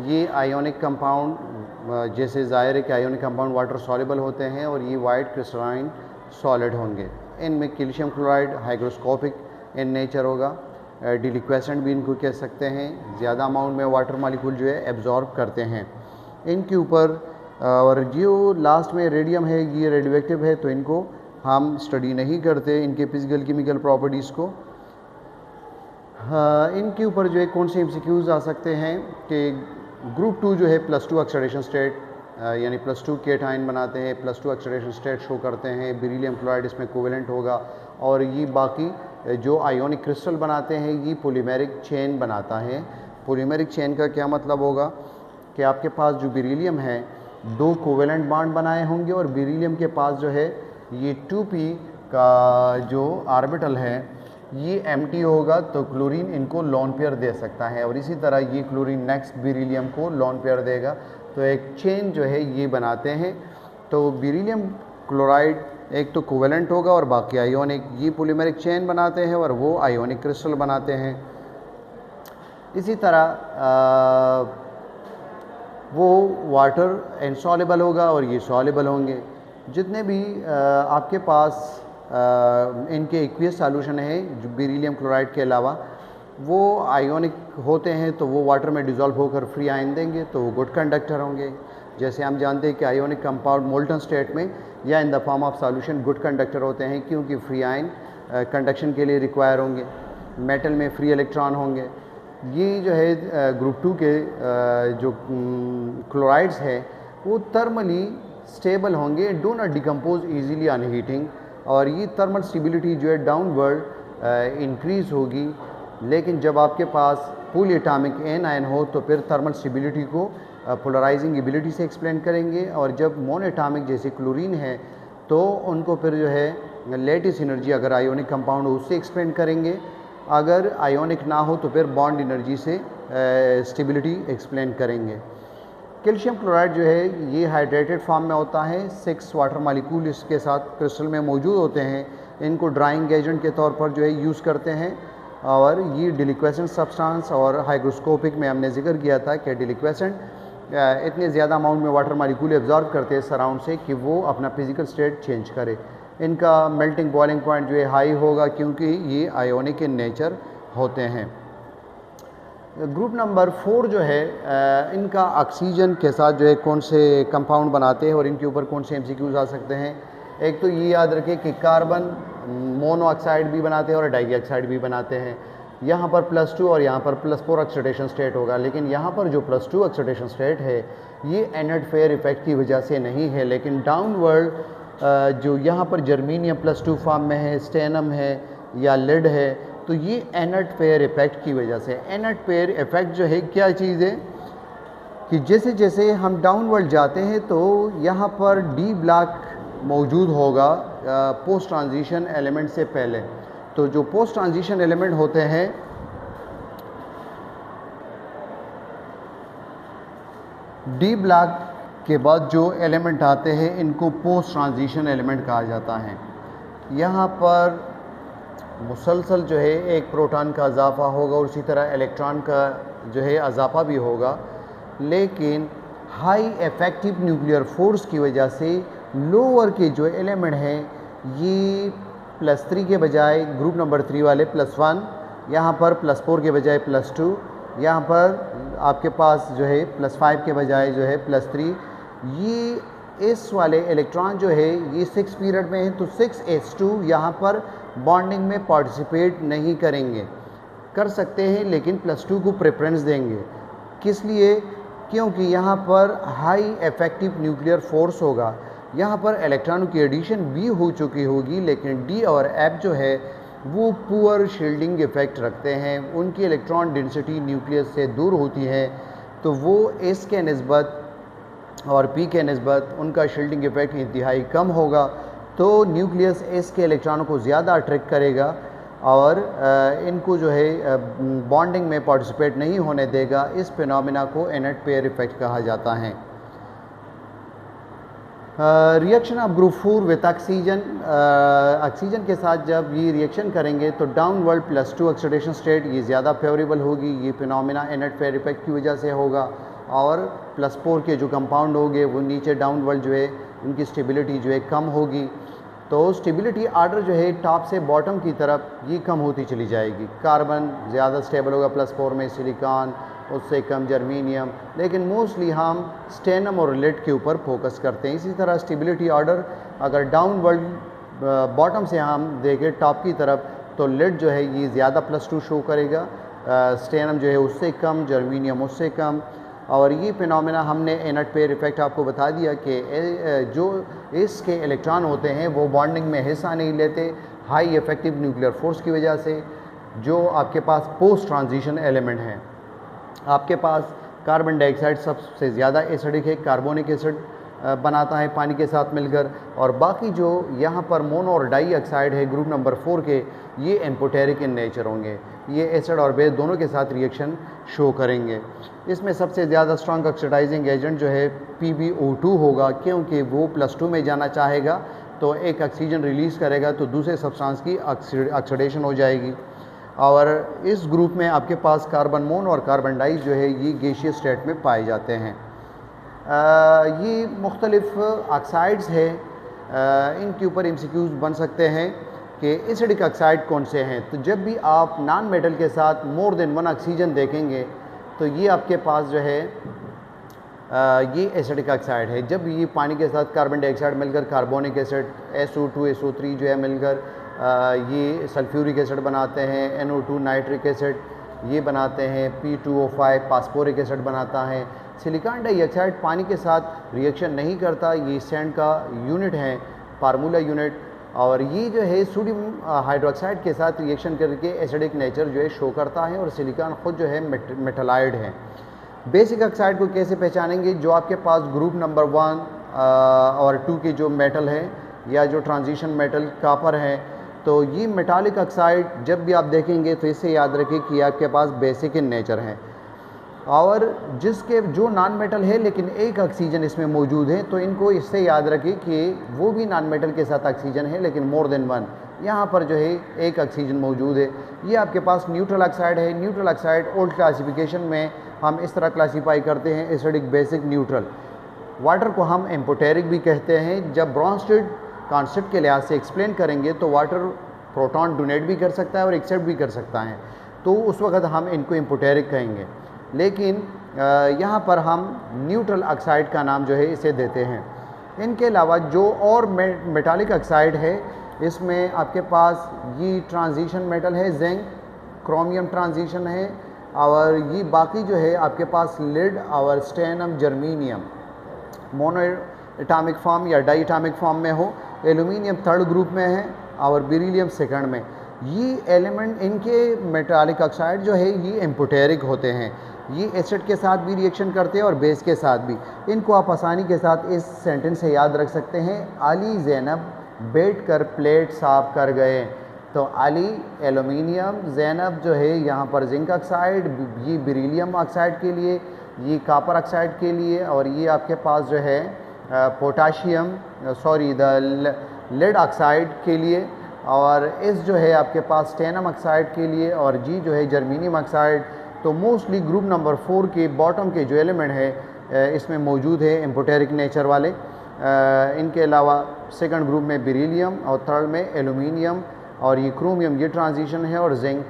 ये आयोनिक कंपाउंड जैसे ज़ाहिर है कि आयोनिक कंपाउंड वाटर सॉल्युबल होते हैं और ये वाइट क्रिस्टलाइन सॉलिड होंगे। इनमें calcium chloride hygroscopic in nature होगा, डिलिक्वेसेंट भी इनको कह सकते हैं, ज़्यादा अमाउंट में वाटर मॉलिक्यूल जो है एब्जॉर्ब करते हैं इनके ऊपर। और जो लास्ट में रेडियम है ये रेडियोएक्टिव है, तो इनको हम स्टडी नहीं करते इनके फिजिकल केमिकल प्रॉपर्टीज़ को। इनके ऊपर जो है कौन से एमसीक्यूज़ आ सकते हैं कि ग्रुप 2 जो है +2 ऑक्सीडेशन स्टेट यानी +2 केटाइन बनाते हैं, +2 ऑक्सीडेशन स्टेट शो करते हैं, बेरिलियम क्लोराइड इसमें कोवेलेंट होगा, और ये बाकी जो आयोनिक क्रिस्टल बनाते हैं ये पॉलीमेरिक चेन बनाता है। पॉलीमेरिक चेन का क्या मतलब होगा कि आपके पास जो बेरिलियम है 2 कोवेलेंट बॉन्ड बनाए होंगे और बेरिलियम के पास जो है ये 2p का जो ऑर्बिटल है ये एम्प्टी होगा, तो क्लोरीन इनको लोन पेयर दे सकता है, और इसी तरह ये क्लोरीन नेक्स्ट बेरिलियम को लोन पेयर देगा, तो एक चेन जो है ये बनाते हैं। तो बेरिलियम क्लोराइड एक तो कोवेलेंट होगा और बाकी आयोनिक, ये पॉलीमेरिक चेन बनाते हैं और वो आयोनिक क्रिस्टल बनाते हैं। इसी तरह वो वाटर इनसॉल्युबल होगा और ये सॉल्युबल होंगे। जितने भी आपके पास इनके एक्वियस सॉल्यूशन है जो बेरिलियम क्लोराइड के अलावा वो आयोनिक होते हैं, तो वो वाटर में डिज़ोल्व होकर फ्री आयन देंगे, तो वो गुड कंडक्टर होंगे। जैसे हम जानते हैं कि आयोनिक कंपाउंड मोल्टन स्टेट में या in the form of solution good conductor होते हैं, क्योंकि फ्री आयन कंडक्शन के लिए रिक्वायर होंगे, मेटल में फ्री इलेक्ट्रॉन होंगे। ये जो है ग्रुप 2 के जो क्लोराइड्स है वो थर्मली स्टेबल होंगे, do not decompose easily on heating, और ये थर्मल स्टेबिलिटी जो है डाउनवर्ड इंक्रीज़ होगी। लेकिन जब आपके पास फुल एटॉमिक एन आयन हो तो फिर थर्मल स्टेबिलिटी को पोलराइजिंग एबिलिटी से एक्सप्लेन करेंगे, और जब मोनो एटॉमिक जैसे क्लोरीन है तो उनको फिर जो है लेटिस एनर्जी अगर आयोनिक कंपाउंड हो उससे एक्सप्लेन करेंगे, अगर आयोनिक ना हो तो फिर बॉन्ड एनर्जी से स्टेबिलिटी एक्सप्लेन करेंगे। कैल्शियम क्लोराइड जो है ये हाइड्रेटेड फॉर्म में होता है, 6 वाटर मॉलिक्यूल इसके साथ क्रिस्टल में मौजूद होते हैं, इनको ड्राइंग एजेंट के तौर पर जो है यूज़ करते हैं, और ये डिलिक्वेसेंट सब्सटेंस और हाइग्रोस्कोपिक में हमने जिक्र किया था कि डिलिक्वेसेंट इतने ज़्यादा अमाउंट में वाटर मॉलिक्यूल एब्जॉर्ब करते हैं सराउंड से कि वो अपना फिजिकल स्टेट चेंज करे। इनका मेल्टिंग बॉइलिंग पॉइंट जो है हाई होगा क्योंकि ये आयोनिक इन नेचर होते हैं। ग्रुप नंबर 4 जो है इनका ऑक्सीजन के साथ जो है कौन से कंपाउंड बनाते हैं और इनके ऊपर कौन से एमसीक्यूज आ सकते हैं। एक तो ये याद रखें कि कार्बन मोनोऑक्साइड भी बनाते हैं और डाइऑक्साइड भी बनाते हैं। यहाँ पर +2 और यहाँ पर +4 ऑक्सीडेशन स्टेट होगा, लेकिन यहाँ पर जो +2 ऑक्सीडेशन स्टेट है ये एनड फेयर इफेक्ट की वजह से नहीं है, लेकिन डाउनवर्ड जो यहाँ पर जर्मीनियम +2 फॉर्म में है, स्टेनम है या लेड है, तो ये एनड पेयर इफेक्ट की वजह से। एनड पेयर इफेक्ट जो है क्या चीज़ है कि जैसे जैसे हम डाउनवर्ड जाते हैं तो यहाँ पर डी ब्लॉक मौजूद होगा पोस्ट ट्रांजिशन एलिमेंट से पहले। तो जो पोस्ट ट्रांजिशन एलिमेंट होते हैं डी ब्लॉक के बाद जो एलिमेंट आते हैं इनको पोस्ट ट्रांजिशन एलिमेंट कहा जाता है। यहाँ पर मुसलसल जो है एक प्रोटॉन का इजाफा होगा और उसी तरह इलेक्ट्रॉन का जो है इजाफा भी होगा, लेकिन हाई इफेक्टिव न्यूक्लियर फोर्स की वजह से लोअर के जो एलिमेंट हैं ये +3 के बजाय ग्रुप नंबर 3 वाले +1, यहाँ पर +4 के बजाय +2, यहाँ पर आपके पास जो है +5 के बजाय जो है +3, ये इस वाले इलेक्ट्रॉन जो है ये 6 पीरियड में है, तो 6s2 यहाँ पर बॉन्डिंग में पार्टिसिपेट नहीं करेंगे, कर सकते हैं लेकिन +2 को प्रेफरेंस देंगे। किस लिए? क्योंकि यहाँ पर हाई इफेक्टिव न्यूक्लियर फोर्स होगा, यहाँ पर इलेक्ट्रॉनों की एडिशन भी हो चुकी होगी, लेकिन डी और एफ जो है वो पुअर शील्डिंग इफेक्ट रखते हैं, उनकी इलेक्ट्रॉन डेंसिटी न्यूक्लियस से दूर होती है, तो वो एस के निस्बत और पी के निस्बत उनका शील्डिंग इफेक्ट इंतहाई कम होगा, तो न्यूक्लियस एस के इलेक्ट्रॉनों को ज़्यादा अट्रैक्ट करेगा और इनको जो है बॉन्डिंग में पार्टिसिपेट नहीं होने देगा। इस फिनोमेना को इनर्ट पेयर इफेक्ट कहा जाता है। Reaction of group 4 with oxygen, oxygen के साथ जब ये रिएक्शन करेंगे तो डाउनवर्ड +2 ऑक्सीडेशन स्टेट ये ज़्यादा फेवरेबल होगी। ये फिनोमेना इनर्ट फेयर इफेक्ट की वजह से होगा और +4 के जो कंपाउंड होंगे वो नीचे डाउनवर्ड जो है उनकी स्टेबिलिटी जो है कम होगी। तो स्टेबिलिटी आर्डर जो है टॉप से बॉटम की तरफ ये कम होती चली जाएगी। कार्बन ज़्यादा स्टेबल होगा +4 में, सिलिकॉन उससे कम जर्मीनियम, लेकिन मोस्टली हम स्टेनम और लेड के ऊपर फोकस करते हैं। इसी तरह स्टेबिलिटी ऑर्डर अगर डाउनवर्ड बॉटम से हम देखें टॉप की तरफ तो लेड जो है ये ज़्यादा +2 शो करेगा, स्टेनम जो है उससे कम, जर्मीनियम उससे कम। और ये फिनोमेना हमने इनर्ट पेयर इफेक्ट आपको बता दिया कि जो इसके इलेक्ट्रॉन होते हैं वो बॉन्डिंग में हिस्सा नहीं लेते हाई इफेक्टिव न्यूक्लियर फोर्स की वजह से। जो आपके पास पोस्ट ट्रांजिशन एलिमेंट हैं, आपके पास कार्बन डाइऑक्साइड सबसे ज़्यादा एसिडिक है, कार्बोनिक एसिड बनाता है पानी के साथ मिलकर, और बाकी जो यहाँ पर मोनो और डाई ऑक्साइड है ग्रुप नंबर 4 के, ये एम्पोटेरिक इन नेचर होंगे। ये एसिड और बेस दोनों के साथ रिएक्शन शो करेंगे। इसमें सबसे ज़्यादा स्ट्रॉन्ग ऑक्सीडाइजिंग एजेंट जो है PbO2 होगा, क्योंकि वो +2 में जाना चाहेगा तो एक ऑक्सीजन रिलीज़ करेगा तो दूसरे सब्सटेंस की ऑक्सीडेशन हो जाएगी। और इस ग्रुप में आपके पास कार्बन मोन और कार्बन डाई जो है ये गैसियस स्टेट में पाए जाते हैं। ये मुख्तलिफ ऑक्साइड्स है, इनके ऊपर MCQs बन सकते हैं कि एसिडिक ऑक्साइड कौन से हैं। तो जब भी आप नॉन मेटल के साथ मोर देन 1 ऑक्सीजन देखेंगे तो ये आपके पास जो है ये एसिडिक ऑक्साइड है। जब ये पानी के साथ कार्बन डाइऑक्साइड मिलकर कार्बोनिक एसिड SO2 SO3 जो है मिलकर ये सल्फ्यूरिक एसिड बनाते हैं, NO2 नाइट्रिक एसिड ये बनाते हैं, P2O5 फास्फोरिक एसिड बनाता है। सिलिकॉन डाइऑक्साइड पानी के साथ रिएक्शन नहीं करता, ये सैंड का यूनिट है, फार्मूला यूनिट, और ये जो है सोडियम हाइड्रोक्साइड के साथ रिएक्शन करके एसिडिक नेचर जो है शो करता है, और सिलिकॉन खुद जो है मेटलाइड है। बेसिक ऑक्साइड को कैसे पहचानेंगे? जो आपके पास ग्रुप नंबर 1 और 2 के जो मेटल हैं या जो ट्रांजिशन मेटल कॉपर है, तो ये मेटालिक ऑक्साइड जब भी आप देखेंगे तो इससे याद रखिए कि आपके पास बेसिक इन नेचर हैं। और जिसके जो नॉन मेटल है लेकिन एक ऑक्सीजन इसमें मौजूद है, तो इनको इससे याद रखिए कि वो भी नॉन मेटल के साथ ऑक्सीजन है लेकिन मोर देन 1, यहाँ पर जो है एक ऑक्सीजन मौजूद है। ये आपके पास न्यूट्रल ऑक्साइड है। न्यूट्रल ऑक्साइड ओल्ड क्लासिफिकेशन में हम इस तरह क्लासीफाई करते हैं, एसिडिक, बेसिक, न्यूट्रल। वाटर को हम एम्पोटेरिक भी कहते हैं। जब ब्रॉन्स्टेड कॉन्सेप्ट के लिहाज से एक्सप्लेन करेंगे तो वाटर प्रोटॉन डोनेट भी कर सकता है और एक्सेप्ट भी कर सकता है, तो उस वक्त हम इनको एम्पोटेरिक कहेंगे। लेकिन यहाँ पर हम न्यूट्रल ऑक्साइड का नाम जो है इसे देते हैं। इनके अलावा जो और मेटालिक ऑक्साइड है, इसमें आपके पास ये ट्रांजिशन मेटल है, जिंक, क्रोमियम ट्रांजिशन है, और ये बाकी जो है आपके पास लेड और stannum, germanium mono atomic form या डाई एटॉमिक फॉर्म में हो, एल्यूमिनियम थर्ड ग्रुप में है और बेरिलियम सेकंड में। ये एलिमेंट, इनके मेटालिक ऑक्साइड जो है ये एम्पोटेरिक होते हैं। ये एसिड के साथ भी रिएक्शन करते हैं और बेस के साथ भी। इनको आप आसानी के साथ इस सेंटेंस से याद रख सकते हैं, अली ज़ैनब बैठ कर प्लेट साफ कर गए। तो अली एल्यूमिनियम, ज़ैनब जो है यहाँ पर जिंक ऑक्साइड, ये बेरिलियम ऑक्साइड के लिए, ये कॉपर ऑक्साइड के लिए, और ये आपके पास जो है पोटाशियम द लेड ऑक्साइड के लिए, और इस जो है आपके पास स्टेनम ऑक्साइड के लिए, और जी जो है जर्मीनियम ऑक्साइड। तो मोस्टली ग्रुप नंबर 4 के बॉटम के जो एलिमेंट है इसमें मौजूद है एम्पोटेरिक नेचर वाले। इनके अलावा सेकंड ग्रुप में बेरिलियम और थर्ड में एल्यूमिनियम और ये क्रोमियम, ये ट्रांजिशन है, और जिंक।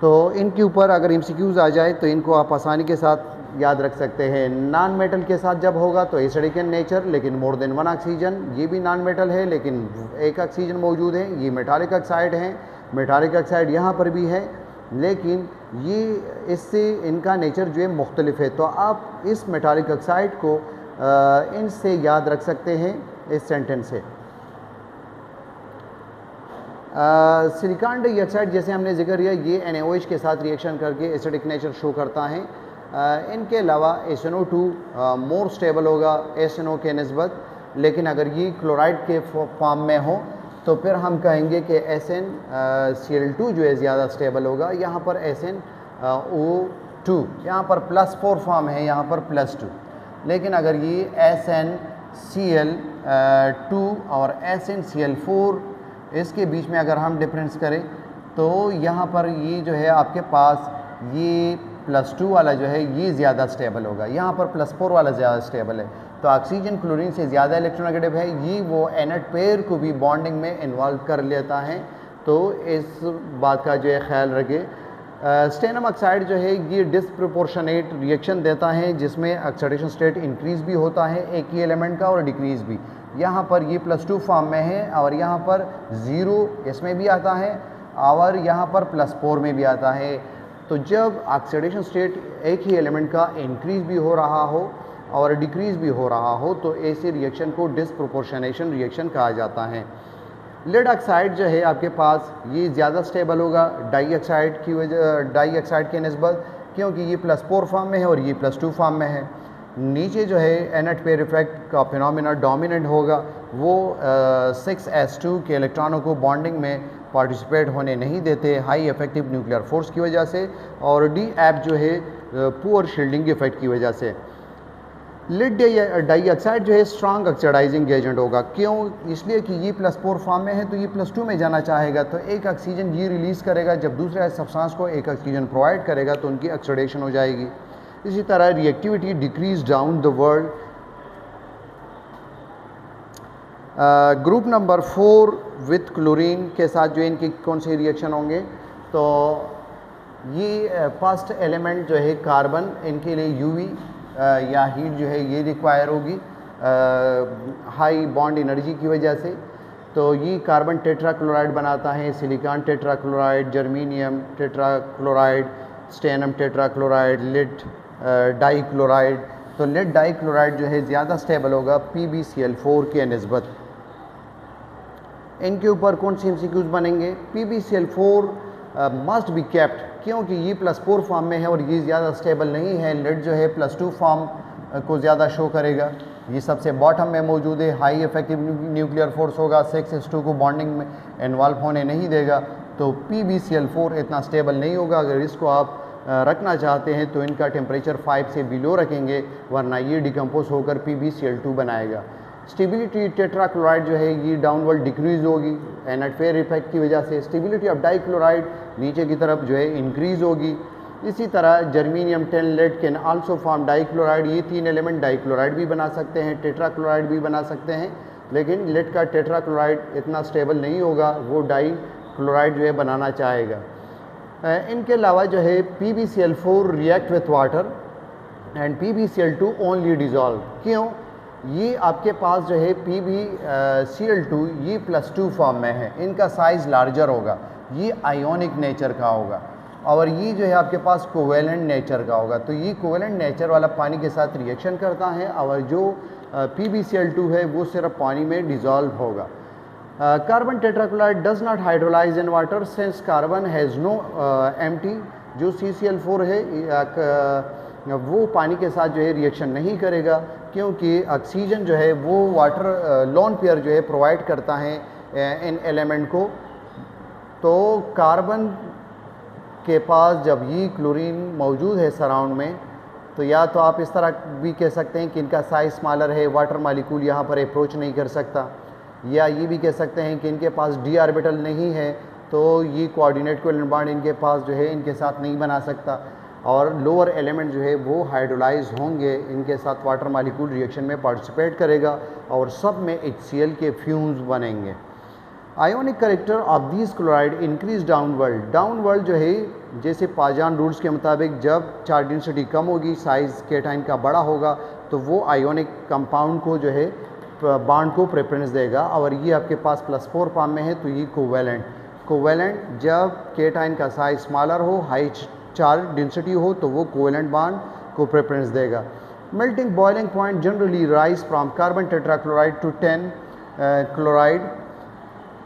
तो इनके ऊपर अगर MCQs आ जाए तो इनको आप आसानी के साथ याद रख सकते हैं। नॉन मेटल के साथ जब होगा तो एसिडिक इन नेचर लेकिन मोर देन 1 ऑक्सीजन, ये भी नॉन मेटल है लेकिन एक ऑक्सीजन मौजूद है। ये मेटालिक ऑक्साइड हैं, मेटालिक ऑक्साइड यहाँ पर भी है, लेकिन ये इससे इनका नेचर जो है मुख्तलिफ है। तो आप इस मेटालिक ऑक्साइड को इनसे याद रख सकते हैं इस सेंटेंस से। सिलिकॉन डाइऑक्साइड जैसे हमने जिक्र किया, ये NaOH के साथ रिएक्शन करके एसिडिक नेचर शो करता है। इनके अलावा SNO2 मोर स्टेबल होगा SNO के निस्बत, लेकिन अगर ये क्लोराइड के फॉर्म में हो तो फिर हम कहेंगे कि SnCl2 जो है ज़्यादा स्टेबल होगा। यहाँ पर SnO2, यहाँ पर +4 फॉर्म है, यहाँ पर +2, लेकिन अगर ये Cl2 और SnCl4, इसके बीच में अगर हम डिफरेंस करें तो यहाँ पर ये जो है आपके पास ये +2 वाला जो है ये ज़्यादा स्टेबल होगा, यहाँ पर +4 वाला ज़्यादा स्टेबल है। तो ऑक्सीजन क्लोरीन से ज़्यादा इलेक्ट्रोनेगेटिव है, ये वो एनट पेयर को भी बॉन्डिंग में इन्वॉल्व कर लेता है। तो इस बात का जो है ख्याल रखें। स्टेनम ऑक्साइड जो है ये डिसप्रोपोर्शनेट रिएक्शन देता है, जिसमें ऑक्सीडेशन स्टेट इंक्रीज़ भी होता है एक ही एलिमेंट का और डिक्रीज़ भी। यहाँ पर ये +2 फॉर्म में है और यहाँ पर 0 इसमें भी आता है और यहाँ पर +4 में भी आता है। तो जब ऑक्सीडेशन स्टेट एक ही एलिमेंट का इंक्रीज़ भी हो रहा हो और डिक्रीज़ भी हो रहा हो तो ऐसे रिएक्शन को डिसप्रोपोर्शनेशन रिएक्शन कहा जाता है। लेड ऑक्साइड जो है आपके पास ये ज़्यादा स्टेबल होगा डाई ऑक्साइड के निस्बत, क्योंकि ये +4 फॉर्म में है और ये +2 फॉर्म में है। नीचे जो है एनट पेयर इफेक्ट का फिनोमेना डोमिनेंट होगा, वो 6s2 के इलेक्ट्रॉनों को बॉन्डिंग में पार्टिसिपेट होने नहीं देते हाई इफेक्टिव न्यूक्लियर फोर्स की वजह से, और डी एप जो है पुअर शील्डिंग इफेक्ट की वजह से। लेड डाइऑक्साइड जो है स्ट्रॉन्ग ऑक्सीडाइजिंग एजेंट होगा, क्यों? इसलिए कि ये +4 फॉर्म में है तो ये +2 में जाना चाहेगा, तो एक ऑक्सीजन ये रिलीज़ करेगा, जब दूसरे सब्सटेंस को एक ऑक्सीजन प्रोवाइड करेगा तो उनकी ऑक्सीडेशन हो जाएगी। इसी तरह reactivity decrease down the world. Group number 4 with chlorine के साथ जो इनके कौन से रिएक्शन होंगे, तो ये फर्स्ट एलिमेंट जो है कार्बन, इनके लिए यूवी या हीट जो है ये रिक्वायर होगी हाई बॉन्ड एनर्जी की वजह से। तो ये कार्बन टेट्राक्लोराइड बनाता है, silicon tetrachloride, germanium tetrachloride, stannum tetrachloride, lead dichloride. तो लेड डाइक्लोराइड जो है ज़्यादा स्टेबल होगा PbCl4 के निस्बत। इनके ऊपर कौन से MCQs बनेंगे? PbCl4 मस्ट बी केप्ट, क्योंकि ये +4 फॉर्म में है और ये ज़्यादा स्टेबल नहीं है। लेड जो है +2 फॉर्म को ज़्यादा शो करेगा, ये सबसे बॉटम में मौजूद है, हाई इफेक्टिव न्यूक्लियर फोर्स होगा, 6s2 को बॉन्डिंग में इन्वॉल्व होने नहीं देगा, तो PbCl4 इतना स्टेबल नहीं होगा। अगर इसको आप रखना चाहते हैं तो इनका टेम्परेचर 5 से बिलो रखेंगे, वरना ये डिकम्पोज होकर PbCl2 बनाएगा। स्टेबिलिटी टेट्राक्लोराइड जो है ये डाउनवर्ड डिक्रीज़ होगी एनट पेयर इफेक्ट की वजह से। स्टेबिलिटी ऑफ डाइक्लोराइड नीचे की तरफ जो है इंक्रीज़ होगी। इसी तरह germanium 10 lead can also form dichloride, ये 3 एलिमेंट डाइक्लोराइड भी बना सकते हैं, टेट्राक्लोराइड भी बना सकते हैं, लेकिन लेड का टेट्राक्लोराइड इतना स्टेबल नहीं होगा, वो डाइक्लोराइड जो है बनाना चाहेगा। इनके अलावा जो है PbCl4 react with water and PbCl2 only dissolve. क्यों? ये आपके पास जो है PbCl2 ये +2 फॉर्म में है, इनका साइज़ लार्जर होगा, ये आयोनिक नेचर का होगा, और ये जो है आपके पास कोवेलेंट नेचर का होगा। तो ये कोवेलेंट नेचर वाला पानी के साथ रिएक्शन करता है, और जो PbCl2 है वो सिर्फ पानी में डिज़ोल्व होगा। Carbon tetrachloride does not hydrolyse in water since carbon has no empty. जो CCl4 है वो पानी के साथ जो है रिएक्शन नहीं करेगा, क्योंकि ऑक्सीजन जो है वो वाटर लोन पेयर जो है प्रोवाइड करता है इन एलिमेंट को। तो कार्बन के पास जब ये क्लोरीन मौजूद है सराउंड में, तो या तो आप इस तरह भी कह सकते हैं कि इनका साइज़ स्मॉलर है, वाटर मॉलिक्यूल यहाँ पर अप्रोच नहीं कर सकता, या ये भी कह सकते हैं कि इनके पास d ऑर्बिटल नहीं है, तो ये कोऑर्डिनेट कोवेलेंट बॉन्ड इनके पास जो है इनके साथ नहीं बना सकता, और लोअर एलिमेंट जो है वो हाइड्रोलाइज होंगे, इनके साथ वाटर मॉलिक्यूल रिएक्शन में पार्टिसिपेट करेगा और सब में HCl के फ्यूम्स बनेंगे। Ionic character of this chloride increase downward जो है, जैसे पाजान रूल्स के मुताबिक जब चार्ज डेंसिटी कम होगी, साइज़ केटाइन का बड़ा होगा, तो वो आयोनिक कंपाउंड को जो है बॉन्ड को प्रेफरेंस देगा, और ये आपके पास +4 फॉर्म में है तो ये कोवेलेंट जब केटाइन का साइज स्मॉलर हो, हाई चार्ज डेंसिटी हो, तो वो कोवेलेंट बॉन्ड को प्रेफरेंस देगा। Melting boiling point generally rise from carbon tetrachloride to 10 chloride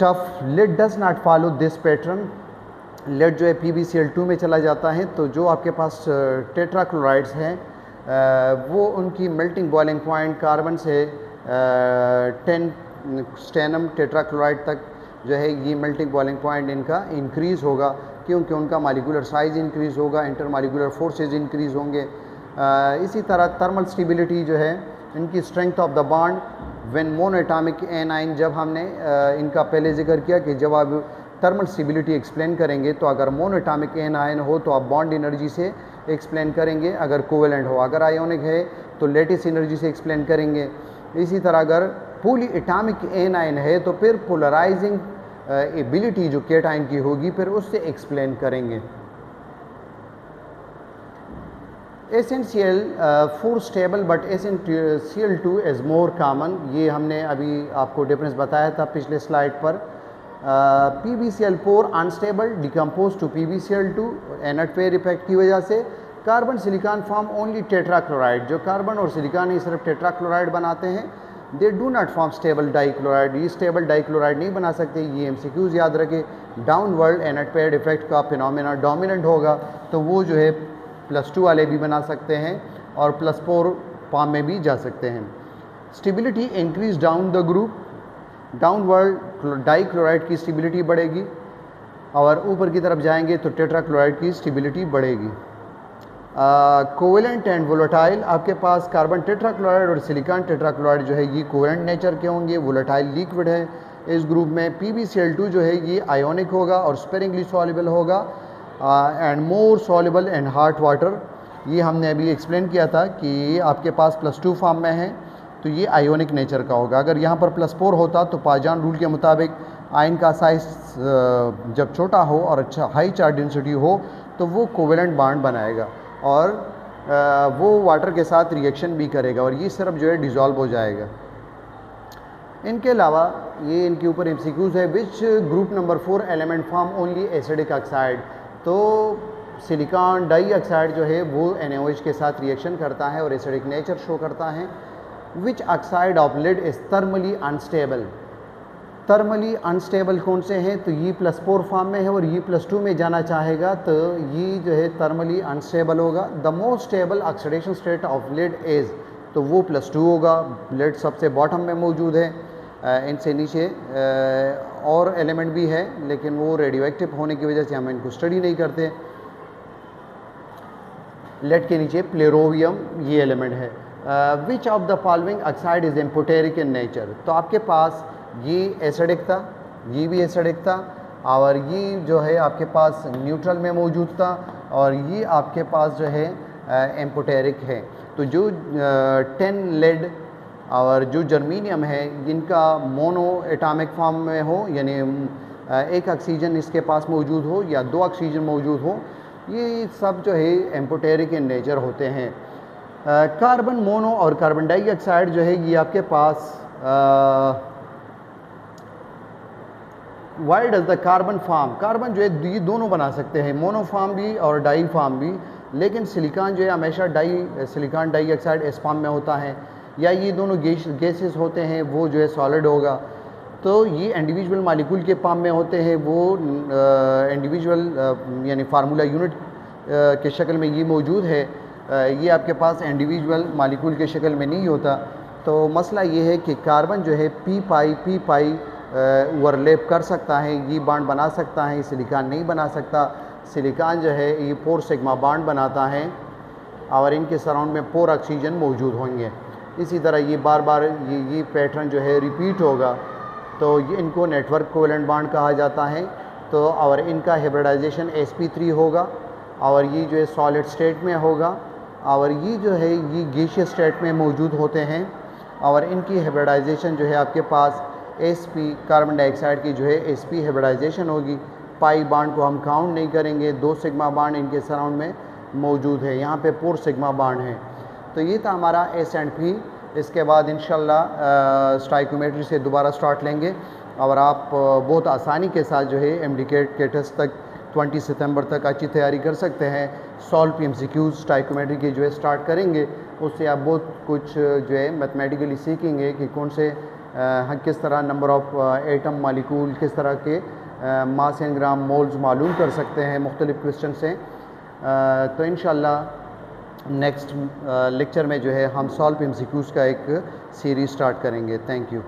टफ। Lead does not follow this pattern. Lead जो है PbCl2 में चला जाता है, तो जो आपके पास टेट्राक्लोराइड्स हैं वो उनकी मेल्टिंग बॉइलिंग पॉइंट कार्बन से 10 स्टेनम टेट्राक्लोराइड तक जो है ये मेल्टिंग बॉइलिंग पॉइंट इनका इंक्रीज़ होगा, क्योंकि उनका मॉलिक्यूलर साइज़ इंक्रीज़ होगा, इंटर मॉलिक्यूलर फोर्सेज इंक्रीज़ होंगे। इसी तरह थर्मल स्टेबिलिटी जो है इनकी strength of the bond when monoatomic A9, जब हमने इनका पहले जिक्र किया कि जब आप थर्मल स्टेबिलिटी एक्सप्लेन करेंगे तो अगर मोनोएटॉमिक एनाइन हो तो आप बॉन्ड एनर्जी से एक्सप्लेन करेंगे, अगर कोवेलेंट हो। अगर आयोनिक है तो लेटिस एनर्जी से एक्सप्लेन करेंगे। इसी तरह अगर पॉली एटॉमिक एनाइन है तो फिर पोलराइजिंग एबिलिटी जो केटाइन की होगी फिर उससे एक्सप्लेन करेंगे। Essential for stable but SnCl2 is more common, ये हमने अभी आपको डिफरेंस बताया था पिछले स्लाइड पर। PbCl4 unstable decompose to PbCl2 inert pair effect की वजह से। Carbon silicon form only tetrachloride, जो कार्बन और सिलिकॉन ही सिर्फ टेट्राक्लोराइड बनाते हैं। They do not form stable dichloride, ये स्टेबल डाइक्लोराइड नहीं बना सकते। ये MCQs याद रखें। डाउनवर्ड एनर्ट पेयर इफेक्ट का फिनोमेना डोमिनेंट होगा तो वो जो है +2 वाले भी बना सकते हैं और +4 फॉर्म में भी जा सकते हैं। Stability increase down the group, downward dichloride की स्टेबिलिटी बढ़ेगी और ऊपर की तरफ जाएंगे तो टेट्राक्लोराइड की स्टेबिलिटी बढ़ेगी। कोवेलेंट एंड वोलेटाइल, आपके पास कार्बन टेट्राक्लोराइड और सिलिकॉन टेट्राक्लोराइड जो है ये कोवेलेंट नेचर के होंगे, वोलेटाइल लिक्विड है इस ग्रुप में। PbCl2 जो है ये आयोनिक होगा और स्पेरिंगली सॉल्युबल होगा and more soluble and hot water. ये हमने अभी एक्सप्लेन किया था कि आपके पास +2 फॉर्म में है तो ये आयोनिक नेचर का होगा। अगर यहाँ पर +4 होता तो पाजान रूल के मुताबिक आयन का साइज जब छोटा हो और अच्छा हाई चार्ज डेंसिटी हो तो वो कोवेलेंट बॉन्ड बनाएगा और वो वाटर के साथ रिएक्शन भी करेगा और ये सिर्फ जो है डिज़ोल्व हो जाएगा। इनके अलावा ये इनके ऊपर MCQs है। Which group number 4 element form only acidic oxide, तो सिलिकॉन डाइऑक्साइड जो है वो NaOH के साथ रिएक्शन करता है और एसिडिक नेचर शो करता है। Which oxide of lead is thermally unstable, thermally unstable कौन से हैं तो ये +4 फॉर्म में है और ये +2 में जाना चाहेगा तो ये जो है थर्मली अनस्टेबल होगा। The most stable oxidation state of lead is, तो वो +2 होगा। लेड सबसे बॉटम में मौजूद है, इनसे नीचे और एलिमेंट भी है लेकिन वो रेडियो एक्टिव होने की वजह से हम इनको स्टडी नहीं करते। लेड के नीचे प्लेरोवियम ये एलिमेंट है। विच of the following oxide is amphoteric in nature, तो आपके पास ये एसिडिक था, ये भी एसिडिक था और ये जो है आपके पास न्यूट्रल में मौजूद था और ये आपके पास जो है एम्पोटेरिक है। तो जो 10 लेड और जो जर्मीनियम है इनका मोनो एटॉमिक फॉर्म में हो, यानी एक ऑक्सीजन इसके पास मौजूद हो या 2 ऑक्सीजन मौजूद हो, ये सब जो है एम्पोटेरिक इन नेचर होते हैं। कार्बन मोनो और कार्बन डाइऑक्साइड जो है ये आपके पास why does the carbon form, carbon जो है ये दोनों बना सकते हैं, मोनो फार्म भी और डाई फार्म भी, लेकिन सिलिकॉन जो है हमेशा सिलिकॉन डाइऑक्साइड एस फार्म में होता है या ये दोनों गैसेस होते हैं वो जो है सॉलिड होगा। तो ये इंडिविजुअल मालिक्यूल के फॉर्म में होते हैं, वो इंडिविजुअल यानी फार्मूला यूनिट के शक्ल में ये मौजूद है, ये आपके पास इंडिविजुअल मालिक्यूल के शक्ल में नहीं होता। तो मसला ये है कि कार्बन जो है पी पाई ओवरलैप कर सकता है, ये बॉन्ड बना सकता है, सिलिकॉन नहीं बना सकता। सिलिकॉन जो है ये 4 सिग्मा बॉन्ड बनाता है और इनके सराउंड में 4 ऑक्सीजन मौजूद होंगे। इसी तरह ये बार बार ये पैटर्न जो है रिपीट होगा, तो ये इनको नेटवर्क कोवेलेंट बॉन्ड कहा जाता है। तो और इनका हाइब्रिडाइजेशन sp3 होगा और ये जो है सॉलिड स्टेट में होगा और ये जो है ये गैसियस स्टेट में मौजूद होते हैं और इनकी हाइब्रिडाइजेशन जो है आपके पास sp कार्बन डाइऑक्साइड की जो है sp हाइब्रिडाइजेशन होगी। पाई बॉन्ड को हम काउंट नहीं करेंगे, 2 सिग्मा बॉन्ड इनके सराउंड में मौजूद है, यहाँ पे 4 सिग्मा बॉन्ड हैं। तो ये था हमारा S एंड P। इसके बाद इंशाल्लाह स्टाइकोमेट्री से दोबारा स्टार्ट लेंगे और आप बहुत आसानी के साथ जो है MDCAT के टेस्ट तक 20 सितंबर तक अच्छी तैयारी कर सकते हैं। सॉल्व PMCQs स्टाइकोमेट्री के जो है स्टार्ट करेंगे, उससे आप बहुत कुछ जो है मैथमेटिकली सीखेंगे कि कौन से किस तरह नंबर ऑफ़ एटम मालिक्यूल, किस तरह के मास एंड ग्राम मोल्स मालूम कर सकते हैं मुख्तलिफ क्वेश्चन से। तो इंशाल्लाह नेक्स्ट लेक्चर में जो है हम सॉल्व PMCQs का एक सीरीज़ स्टार्ट करेंगे। Thank you.